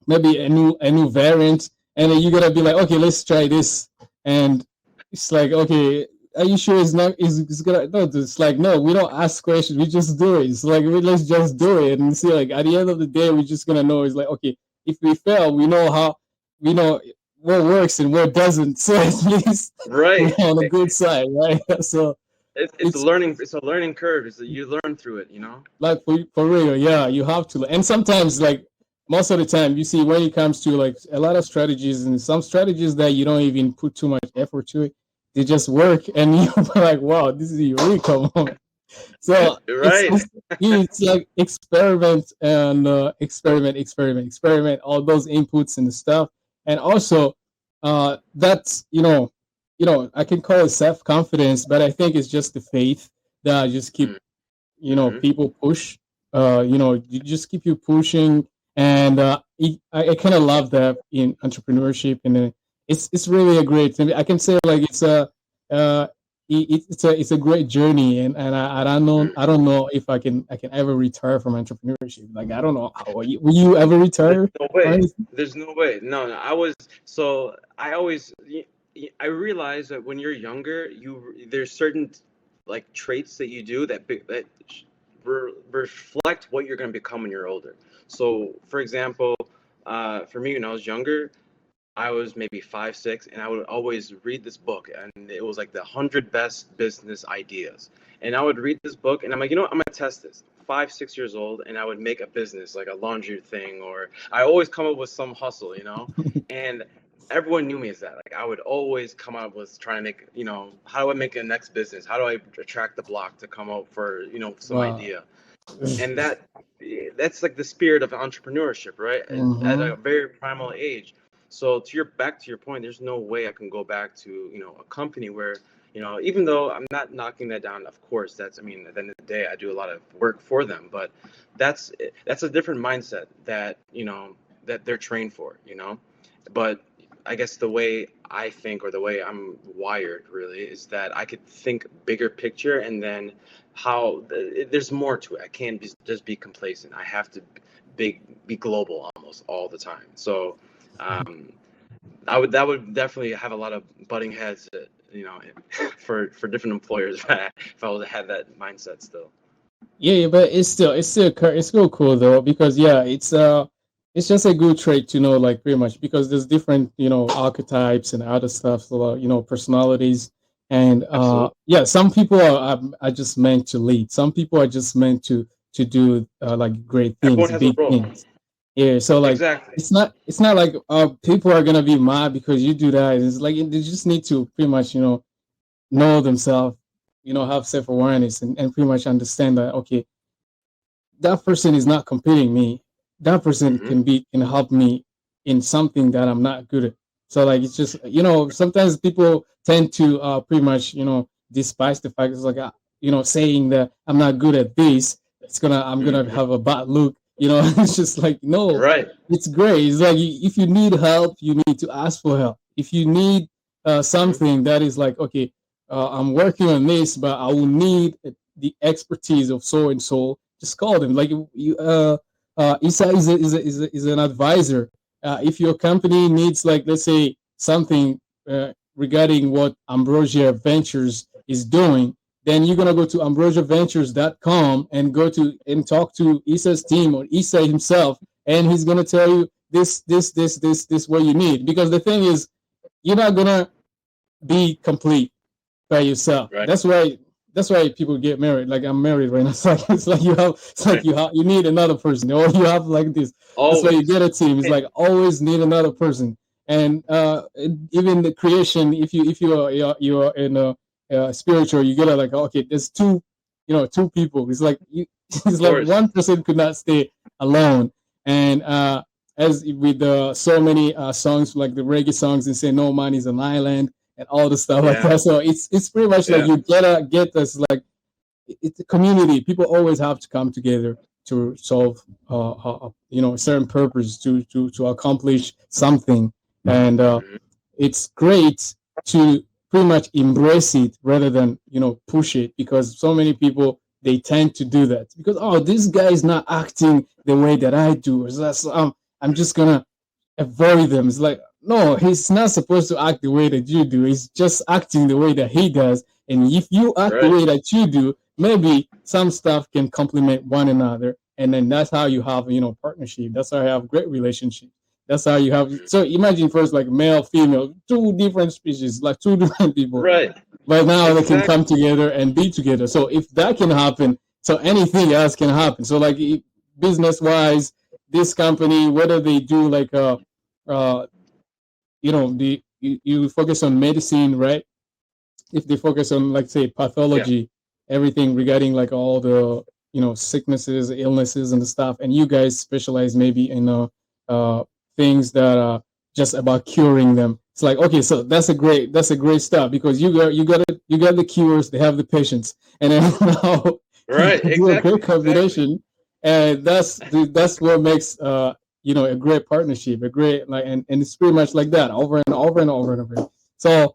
maybe a new variant, and then you're gonna be like, okay, let's try this, and it's like, okay, are you sure it's gonna, no, it's like, no, we don't ask questions, we just do it. It's like, let's just do it and see, like, at the end of the day we're just gonna know. It's like, okay, if we fail, we know what works and what doesn't, so at least we're Right. on the good side, right? So It's a it's learning. It's a learning curve. You learn through it. like for real, yeah, you have to. And sometimes, like most of the time, you see when it comes to like a lot of strategies, and some strategies that you don't even put too much effort to it, they just work, and you're like, wow, this is a eureka moment. So it's Right. it's, it's like experiment and experiment, all those inputs and stuff, and also that's I can call it self confidence, but I think it's just the faith that I just keep Mm-hmm. people push, you just keep you pushing, and I kind of love that in entrepreneurship, and it's really a great thing. I can say like it's a uh it's a great journey, and I don't know if I can ever retire from entrepreneurship. Like I don't know how will you ever There's retire no or way. anything? There's no way. No, no. I always, I realize that when you're younger, there's certain like traits that you do that reflect what you're going to become when you're older. So, for example, for me when I was younger, I was maybe 5, 6, and I would always read this book, and it was like the 100 best business ideas. And I would read this book, and I'm like, I'm gonna test this. 5, 6 years old, and I would make a business like a laundry thing, or I always come up with some hustle. And everyone knew me as that. Like I would always come up with trying to make, how do I make a next business? How do I attract the block to come up for, some Wow. idea? And that's like the spirit of entrepreneurship, right? At Hmm. a very primal age. So back to your point, there's no way I can go back to, a company where, even though I'm not knocking that down, of course, I mean, at the end of the day, I do a lot of work for them, but that's that's a different mindset that, that they're trained for, But I guess the way I think, or the way I'm wired really, is that I could think bigger picture, and then there's more to it. I can't just be complacent. I have to be global almost all the time. So um, that would definitely have a lot of butting heads, for different employers if I was to have that mindset still. Yeah, but it's still cool though, because yeah, it's just a good trait to know, like pretty much, because there's different, archetypes and other stuff, so personalities. And Absolutely. yeah, some people are just meant to lead, some people are just meant to do like great Everyone things, has a big role. things. Yeah, so like Exactly. it's not like people are gonna be mad because you do that. It's like they just need to pretty much, know themselves, have self-awareness, and pretty much understand that, okay, that person is not competing me. That person Hmm. can help me in something that I'm not good at. So like it's just, sometimes people tend to pretty much, despise the fact, it's like saying that I'm not good at this, I'm gonna Hmm. have a bad look. It's just like, no, Right. it's great. It's like, if you need help, you need to ask for help. If you need Hmm. something that is like, okay, I'm working on this, but I will need the expertise of so and so, just call them. Like Issa is an advisor. If your company needs, like, let's say, something regarding what Ambrosia Ventures is doing, then you're gonna go to ambrosiaventures.com and go to and talk to Issa's team or Issa himself, and he's gonna tell you this what you need. Because the thing is, you're not gonna be complete by yourself. Right. That's why people get married. Like, I'm married right now. Right. You need another person, or you have like this. That's why you Always. get a team. It's Hey. like, always need another person. And even the creation, if you are in a spiritual, you get like, okay, there's two people. It's like Of it's like course. one person could not stay alone. And as with so many songs, like the reggae songs, and say no man is an island and all the stuff like Yeah. that. So it's pretty much like Yeah. you gotta get this, like, it's a community. People always have to come together to solve a certain purpose, to accomplish something. And Hmm. it's great to pretty much embrace it rather than push it, because so many people, they tend to do that, because, oh, this guy is not acting the way that I do, so I'm just gonna avoid them. It's like, no, he's not supposed to act the way that you do. He's just acting the way that he does. And if you act the Right. way that you do, maybe some stuff can complement one another. And then that's how you have, partnership. That's how you have great relationship. That's how you have. Mhm. So imagine first, like, male, female, two different species, like two different people. Right. But now they can Exactly. come together and be together. So if that can happen, so anything else can happen. So like, business wise, this company, whether they do like uh, you focus on medicine, right? If they focus on, like, say, Yeah. pathology, everything regarding like all the sicknesses, illnesses, and stuff, and you guys specialize maybe in uh things that are just about curing them. It's like, okay, so that's a great stuff, because you got the cures, they have the patients, and then now you Right. can do a great Exactly. Exactly. combination. And that's what makes a great partnership, a great, like, and it's pretty much like that, over and over and over and over. So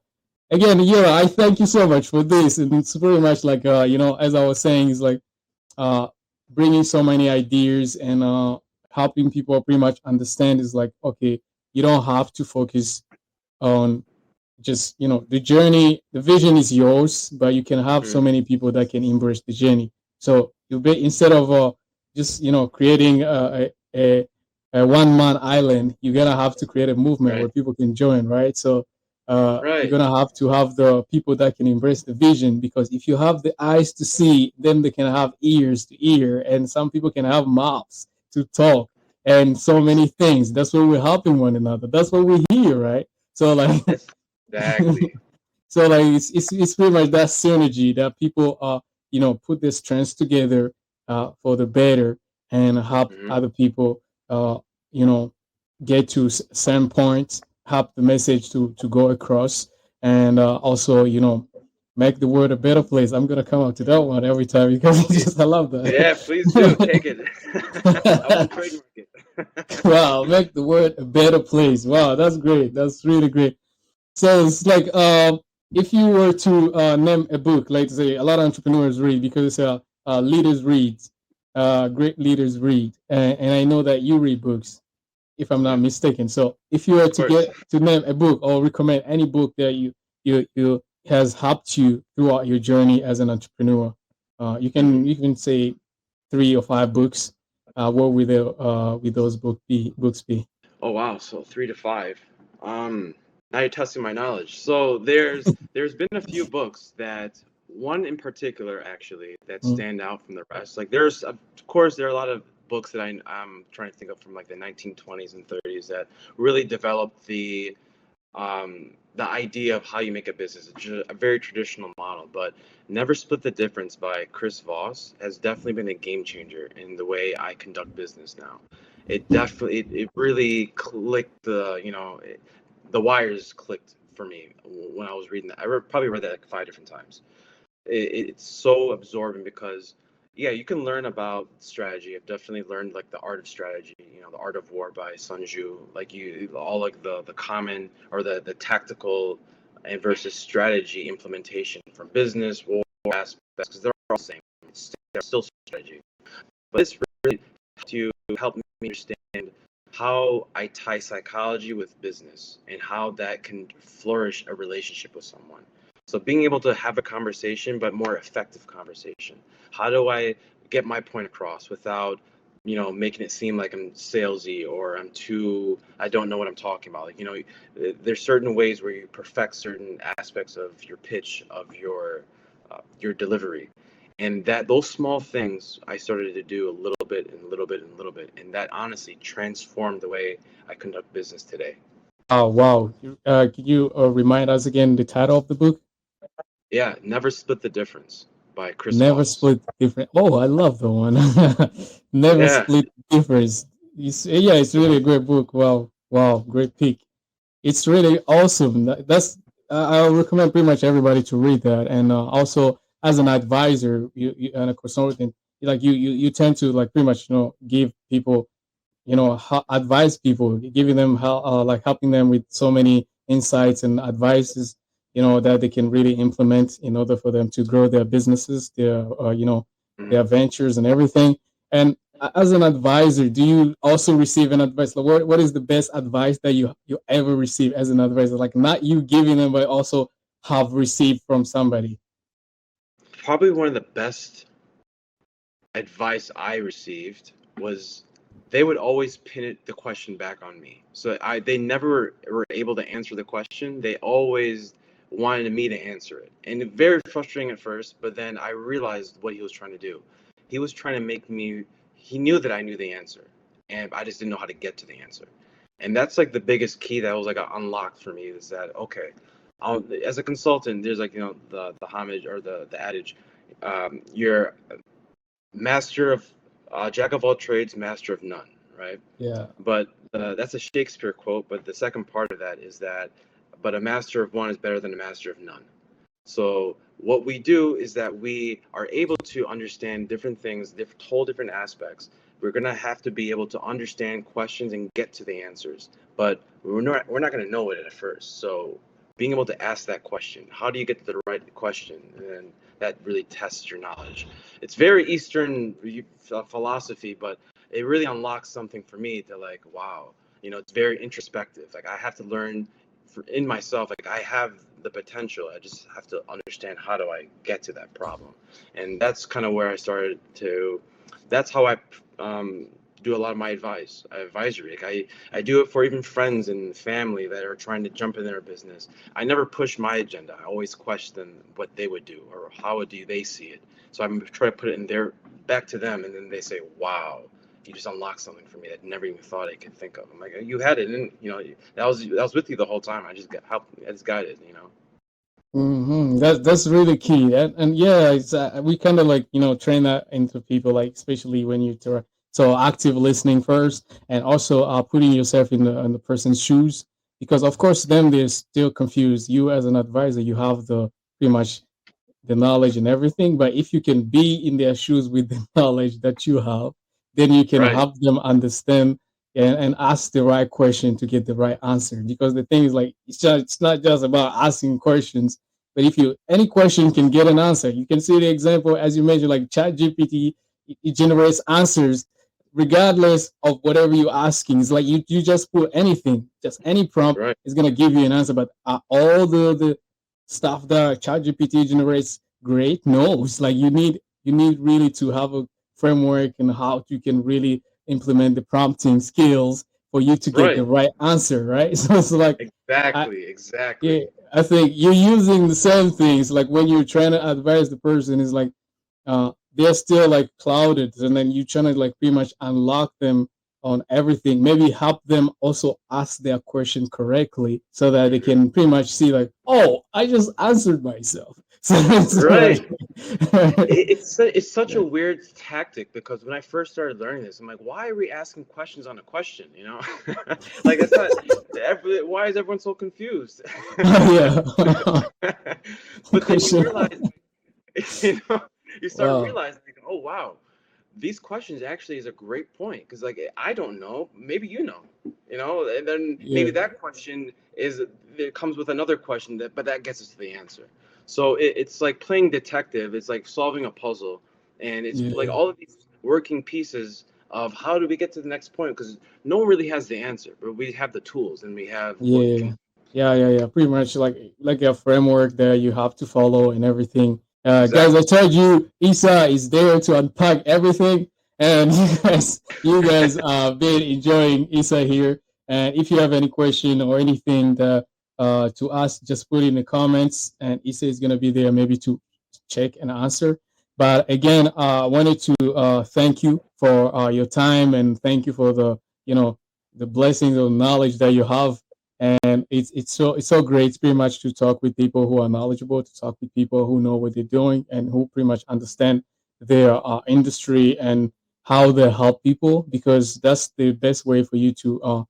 again, yeah, I thank you so much for this. And it's pretty much like, as I was saying, is like uh bringing so many ideas, and helping people pretty much understand, is like, okay, you don't have to focus on just, the journey. The vision is yours, but you can have so Mhm. many people that can embrace the journey. So you be, instead of just creating a one-man island, you're gonna have to create a movement where Right. people can join, right? So you're Right. gonna have to have the people that can embrace the vision, because if you have the eyes to see, then they can have ears to hear, and some people can have mouths to talk, and so many things. That's why we're helping one another. That's why we're here, right? So like Exactly. so like it's pretty much that synergy that people put their strengths together for the better, and help Hmm. other people uh you know get to certain points, help the message to go across, and also, make the world a better place. I'm gonna come up to that one every time because I love Yeah, please do take it. I will that. trademark it. Wow, make the world a better place. Wow, that's great. That's really great. So it's like, if you were to name a book, like say a lot of entrepreneurs read because leaders read, great leaders read, and I know that you read books, if I'm not Yeah, mistaken. So if you were of to course. get to name a book or recommend any book that you has helped you throughout your journey as an entrepreneur, Hmm. you can say 3 or 5 books. What would with those books be? Oh wow, so 3 to 5. Um, Now you're testing my knowledge. So there's been a few books that one in particular actually that Mm. stand out from the rest. Like there's of course there are a lot of books that I'm trying to think of from like the 1920s and 30s that really developed the idea of how you make a business. It's just a very traditional model, but Never Split the Difference by Chris Voss has definitely been a game changer in the way I conduct business now. It really clicked the wires clicked for me when I was reading that. Probably read that like 5 different times. It's so absorbing because yeah, you can learn about strategy. I've definitely learned like the art of strategy, the art of war by Sun Tzu, like you all like the common or the tactical and versus strategy implementation from business war aspects because they're all the same. It's still strategy, but this really to help me understand how I tie psychology with business and how that can flourish a relationship with someone. So being able to have a conversation, but more effective conversation. How do I get my point across without, making it seem like I'm salesy or I don't know what I'm talking about. Like, there's certain ways where you perfect certain aspects of your pitch, of your delivery, and that those small things I started to do a little bit and a little bit and a little bit, and that honestly transformed the way I conduct business today. Oh wow! Could you remind us again the title of the book? Yeah, Never Split the Difference by Chris Never Voss. split the difference. Oh, I love the one. Never Yeah. split the difference. Yeah, it's really a great book. Wow, wow, great pick. It's really awesome. That's I recommend pretty much everybody to read that. And also, as an advisor, and a consultant, like you tend to like pretty much give people, advise people, giving them how, like helping them with so many insights and advices, that they can really implement in order for them to grow their businesses, their Mhm. ventures and everything. And as an advisor, do you also receive an advice? Like, what is the best advice that you ever receive as an advisor? Like, not you giving them, but also have received from somebody. Probably one of the best advice I received was they would always the question back on me. So they never were able to answer the question. They always wanted me to answer it. And very frustrating at first, but then I realized what he was trying to do. He was trying to make me he knew that I knew the answer, and I just didn't know how to get to the answer. And that's like the biggest key that was like unlocked for me is that okay, as a consultant, there's like the homage or the adage, you're master of jack of all trades, master of none, right? Yeah. But that's a Shakespeare quote. But the second part of that is that, but a master of one is better than a master of none. So what we do is that we are able to understand different things, whole different aspects. We're gonna have to be able to understand questions and get to the answers, but we're not gonna know it at first. So being able to ask that question, how do you get to the right question, and then that really tests your knowledge. It's very Eastern philosophy, but it really unlocks something for me to like, wow, it's very introspective. Like I have to learn in myself, like I have the potential. I just have to understand how do I get to that problem, and that's kind of where I started to. That's how I um, do a lot of my advisory. Like I do it for even friends and family that are trying to jump in their business. I never push my agenda. I always question what they would do or how do they see it. So I'm trying to put it in their back to them, and then they say, "Wow, you just unlocked something for me that I never even thought I could think of." I'm like, "You had it, and that was with you the whole time. I just got helped. I just guided. That's really key. And yeah, it's we kind of like train that into people, like especially when you So active listening first, and also putting yourself in the person's shoes, because of course them they're still confused. You as an advisor, you have the pretty much the knowledge and everything, but if you can be in their shoes with the knowledge that you have, then you can Right. help them understand and ask the right question to get the right answer. Because the thing is, like, it's not just about asking questions, but if you any question can get an answer. You can see the example as you mentioned, like chat gpt, it generates answers regardless of whatever you're asking. It's like you just put anything, just any prompt Right. is gonna give you an answer. But all the stuff that ChatGPT generates, great. No, it's like you need really to have a framework and how you can really implement the prompting skills for you to get the Right. right answer, right? So it's like I Exactly. yeah, Exactly. I think you're using the same things. Like when you're trying to advise the person, is like they're still like clouded, and then you trying to like pretty much unlock them on everything, maybe help them also ask their question correctly so that they Hmm. can pretty much see like, oh, I just answered myself. So it's like Right. It's such a weird tactic because when I first started learning this, I'm like, why are we asking questions on a question? You know, like it's not. Why is everyone so confused? yeah. But then you Question. realize, you know, you start Wow. realizing, like, oh wow, these questions actually is a great point because like I don't know, maybe you know, and then maybe Yeah. that question is it comes with another question but that gets us to the answer. So it's like playing detective. It's like solving a puzzle, and it's like Yeah. all of these working pieces of how do we get to the next point because no one really has the answer, but we have the tools and we have what we can. Yeah, yeah. Pretty much like a framework that you have to follow and everything. Guys, I Exactly. told you Issa is there to unpack everything, and you guys been enjoying Issa here. And if you have any question or anything that to ask, just put it in the comments, and Issa is gonna be there maybe to check and answer. But again, I wanted to thank you for your time, and thank you for the blessings of knowledge that you have. And it's so great. It's pretty much to talk with people who are knowledgeable, to talk with people who know what they're doing and who pretty much understand their industry and how they help people, because that's the best way for you to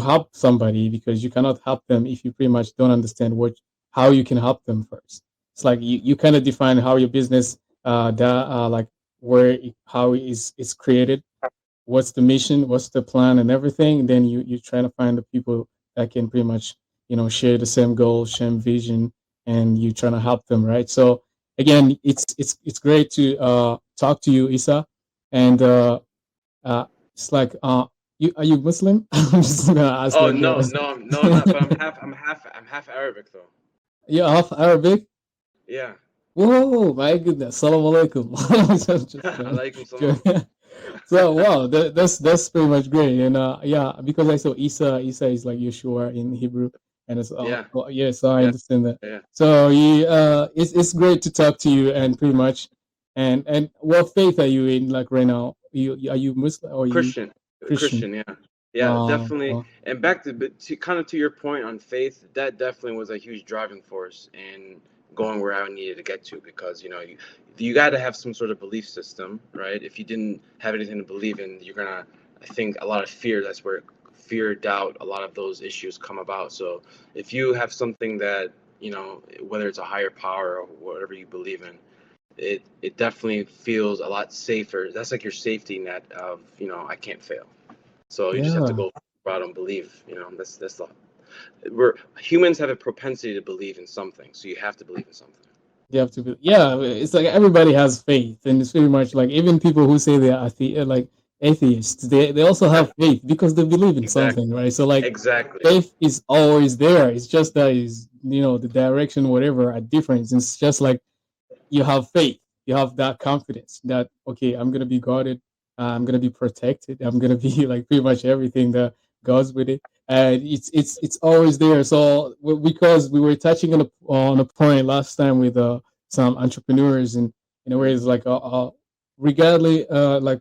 help somebody, because you cannot help them if you pretty much don't understand what how you can help them first. It's like you kind of define how your business that like how it's created, what's the mission, what's the plan, and everything. Then you try to find the people that can pretty much share the same goal, same vision, and you trying to help them, right? So again, it's great to talk to you, Isa, and uh, it's like you are you Muslim? I'm just gonna ask Oh like no, that. no, no, I'm not. But I'm half Arabic though. You're half Arabic. Yeah. Whoa, my goodness. Salam alaikum. Just Alaikum salam. joking. So wow, that's pretty much great. And yeah, because I saw Isa is like Yeshua in Hebrew, and it's Yeah. yeah, so I Yeah. understand that. Yeah. So it's great to talk to you, and pretty much, and what faith are you in like right now? Are you Muslim or are you Christian, Christian? Christian, yeah, yeah, Wow, definitely. wow, And back to kind of to your point on faith, that definitely was a huge driving force in going where I needed to get to because you got to have some sort of belief system, right? If you didn't have anything to believe in, you're gonna, I think, a lot of fear. That's where fear, doubt, a lot of those issues come about. So if you have something that whether it's a higher power or whatever you believe in, it definitely feels a lot safer. That's like your safety net of I can't fail. So you just have to yeah. go out and believe. That's the we're humans have a propensity to believe in something, so you have to believe in something. You have to be, yeah. It's like everybody has faith, and it's pretty much like even people who say they are like atheists, they also Yeah, have faith because they believe in exactly, something, right? So like exactly, faith is always there. It's just that is the direction, whatever, are different. It's just like you have faith, you have that confidence that okay, I'm gonna be guarded, I'm gonna be protected, I'm gonna be like pretty much everything that goes with it, and it's always there. So because we were touching on a point last time with some entrepreneurs, and in a way, mm-hmm. it's like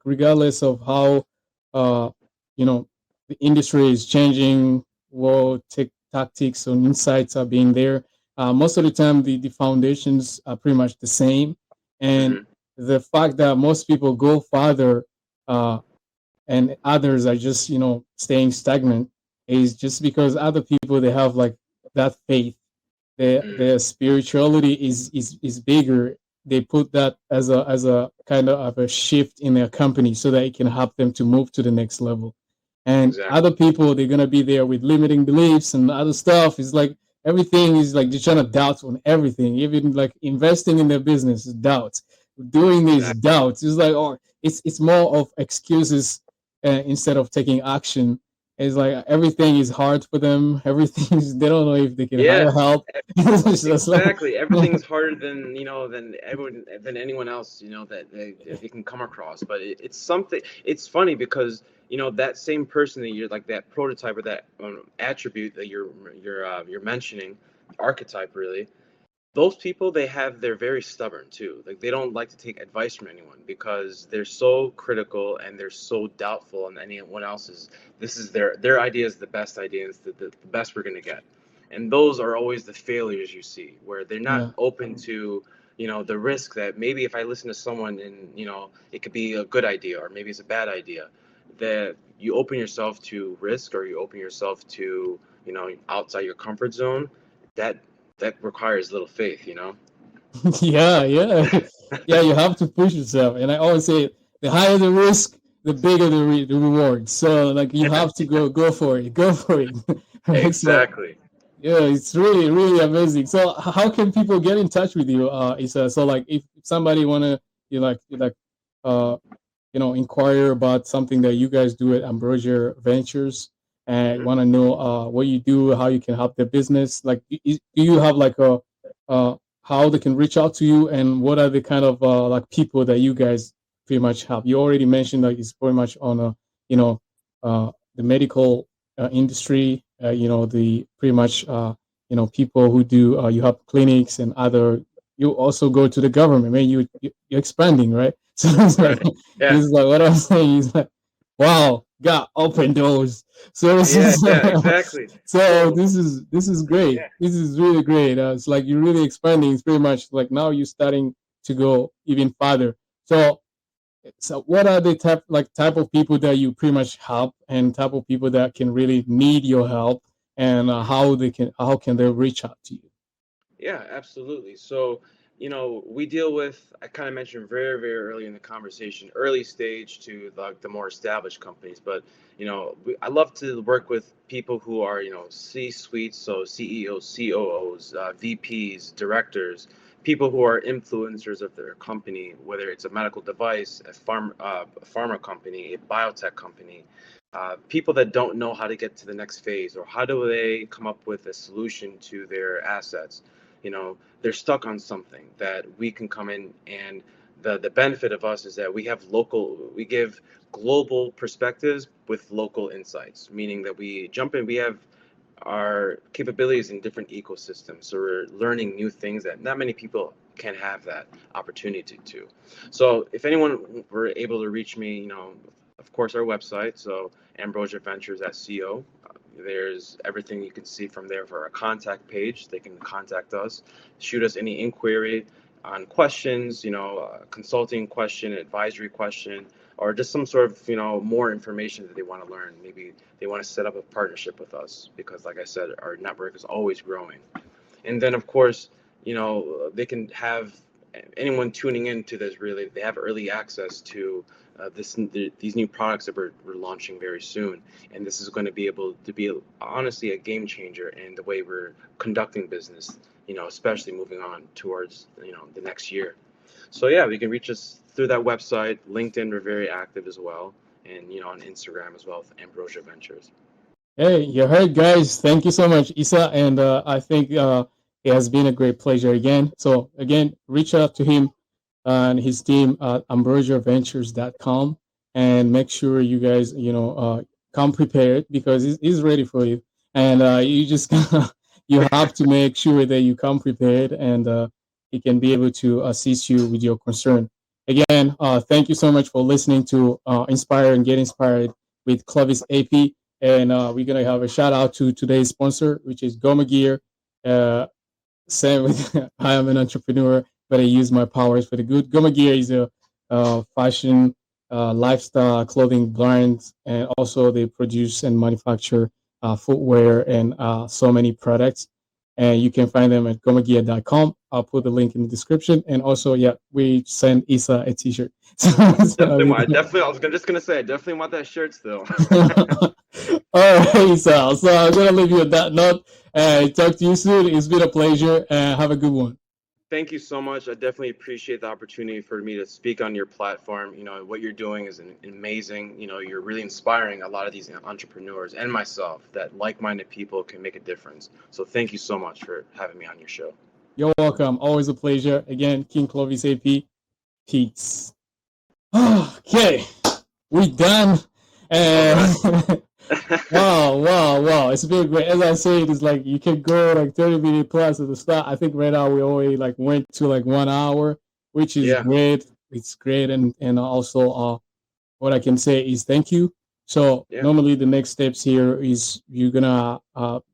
regardless of how uh you know the industry is changing, what tactics and insights are being there, most of the time the foundations are pretty much the same, and Mm-hmm. the fact that most people go farther and others are just staying stagnant is just because other people they have like that faith. Mm, Their spirituality is bigger. They put that as a kind of a shift in their company so that it can help them to move to the next level. And other exactly. people they're gonna be there with limiting beliefs and other stuff. It's like everything is like they're trying to doubt on everything. Even like investing in their business is doubts. Doing these Exactly. doubts. It's like it's more of excuses instead of taking action. It's like everything is hard for them. Everything is they don't know if they can Yeah. hire help. It's just like Exactly. Everything's harder than than everyone than anyone else that they can come across. But it's something. It's funny because that same person that you're like that prototype or that attribute that you're mentioning, archetype really. Those people they're very stubborn too. Like they don't like to take advice from anyone because they're so critical and they're so doubtful and anyone else's. This is their idea is the best idea, is the best we're gonna get. And those are always the failures you see where they're not yeah. open to the risk that maybe if I listen to someone and it could be a good idea or maybe it's a bad idea, that you open yourself to risk or you open yourself to outside your comfort zone. That that requires little faith. Yeah, yeah, yeah. You have to push yourself, and I always say the higher the risk, the bigger the reward. So like you have to go for it, go for it. Right? So Exactly. yeah, it's really really amazing. So how can people get in touch with you? Isa, so like if somebody wanna you like uh inquire about something that you guys do at Ambrosia Ventures and Hmm. want to know what you do, how you can help their business. Like, do you have like a how they can reach out to you, and what are the kind of like people that you guys pretty much help? You already mentioned like it's pretty much on a the medical industry. The pretty much people who do you have clinics and other. You also go to the government. Man, you're expanding, right? So it's like Right. Yeah. this is like what I'm saying is like, wow, God open doors. So this Yeah. is Yeah. Exactly. so So this is great. This is really great. It's like you're really expanding. It's pretty much like now you're starting to go even farther. So what are the type of people that you pretty much help, and type of people that can really need your help, and how can they reach out to you? yeah, absolutely. So, we deal with, I kind of mentioned very, very early in the conversation, early stage to the more established companies. But, I love to work with people who are, C-suite, so CEOs, COOs, VPs, directors, people who are influencers of their company, whether it's a medical device, a pharma company, a biotech company, people that don't know how to get to the next phase or how do they come up with a solution to their assets. They're stuck on something that we can come in, and the benefit of us is that we give global perspectives with local insights, meaning that we jump in, we have our capabilities in different ecosystems, so we're learning new things that not many people can have that opportunity to. So if anyone were able to reach me, of course our website, so ambrosiaventures.co. There's everything you can see from there for our contact page. They can contact us, shoot us any inquiry on questions, consulting question, advisory question, or just some sort of, more information that they want to learn. Maybe they want to set up a partnership with us because, like I said, our network is always growing. And then, of course, they can have anyone tuning into this, really, they have early access to these new products that we're launching very soon. And this is going to be able to be honestly a game changer in the way we're conducting business, especially moving on towards the next year. So yeah, we can reach us through that website. LinkedIn, we're very active as well, and on Instagram as well with Ambrosia Ventures. Hey, you heard, guys. Thank you so much, Isa. And I think it has been a great pleasure again. So, again, reach out to him and his team at ambrosiaventures.com, and make sure you guys, come prepared because he's ready for you. And you just you have to make sure that you come prepared, and he can be able to assist you with your concern. Again, thank you so much for listening to Inspire and Get Inspired with Clovis AP. And we're gonna have a shout out to today's sponsor, which is Goma Gear. Same with I am an entrepreneur, but I use my powers for the good. Goma Gear is a fashion lifestyle clothing brands, and also they produce and manufacture footwear and so many products. And you can find them at gomagia.com. I'll put the link in the description. And also, yeah, we send Issa a t-shirt. Definitely, I was just gonna say, I definitely want that shirt still. All right, Sal. So I'm gonna leave you on that note. Talk to you soon. It's been a pleasure. Have a good one. Thank you so much. I definitely appreciate the opportunity for me to speak on your platform. What you're doing is amazing. You're really inspiring a lot of these entrepreneurs and myself that like-minded people can make a difference. So thank you so much for having me on your show. You're welcome. Always a pleasure. Again, King Clovis AP. Peace. Okay, we done. Right. Wow. It's been great. As I said, it's like you can go like 30-minute plus at the start. I think right now we already like went to like 1 hour, which is great. It's great. And also what I can say is thank you. So normally the next steps here is you're gonna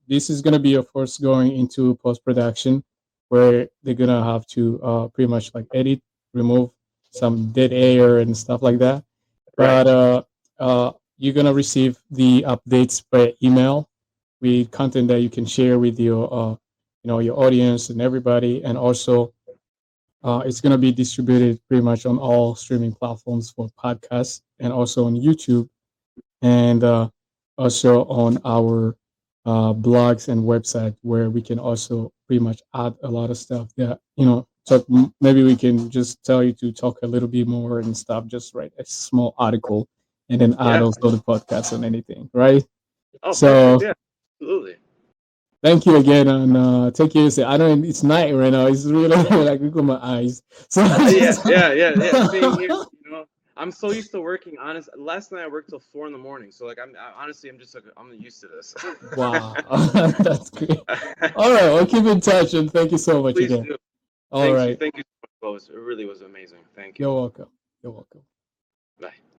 this is gonna be your first going into post-production where they're gonna have to pretty much like edit, remove some dead air and stuff like that. But you're gonna receive the updates by email with content that you can share with your your audience and everybody. And also it's gonna be distributed pretty much on all streaming platforms for podcasts and also on YouTube and also on our blogs and website where we can also pretty much add a lot of stuff that talk, maybe we can just tell you to talk a little bit more and stuff, just write a small article and then add also the podcast on anything, right? Oh, so perfect. Yeah, absolutely. Thank you again, and take care. I know it's night right now. It's really like look at my eyes. So yeah. Same here. I'm so used to working. Honest, last night I worked till 4 a.m. So like, honestly, I'm just like, I'm used to this. Wow, that's great. All right, we'll keep in touch, and thank you so much Please again. do. All right, thank you so much, Clovis. It really was amazing. Thank you. You're welcome. You're welcome.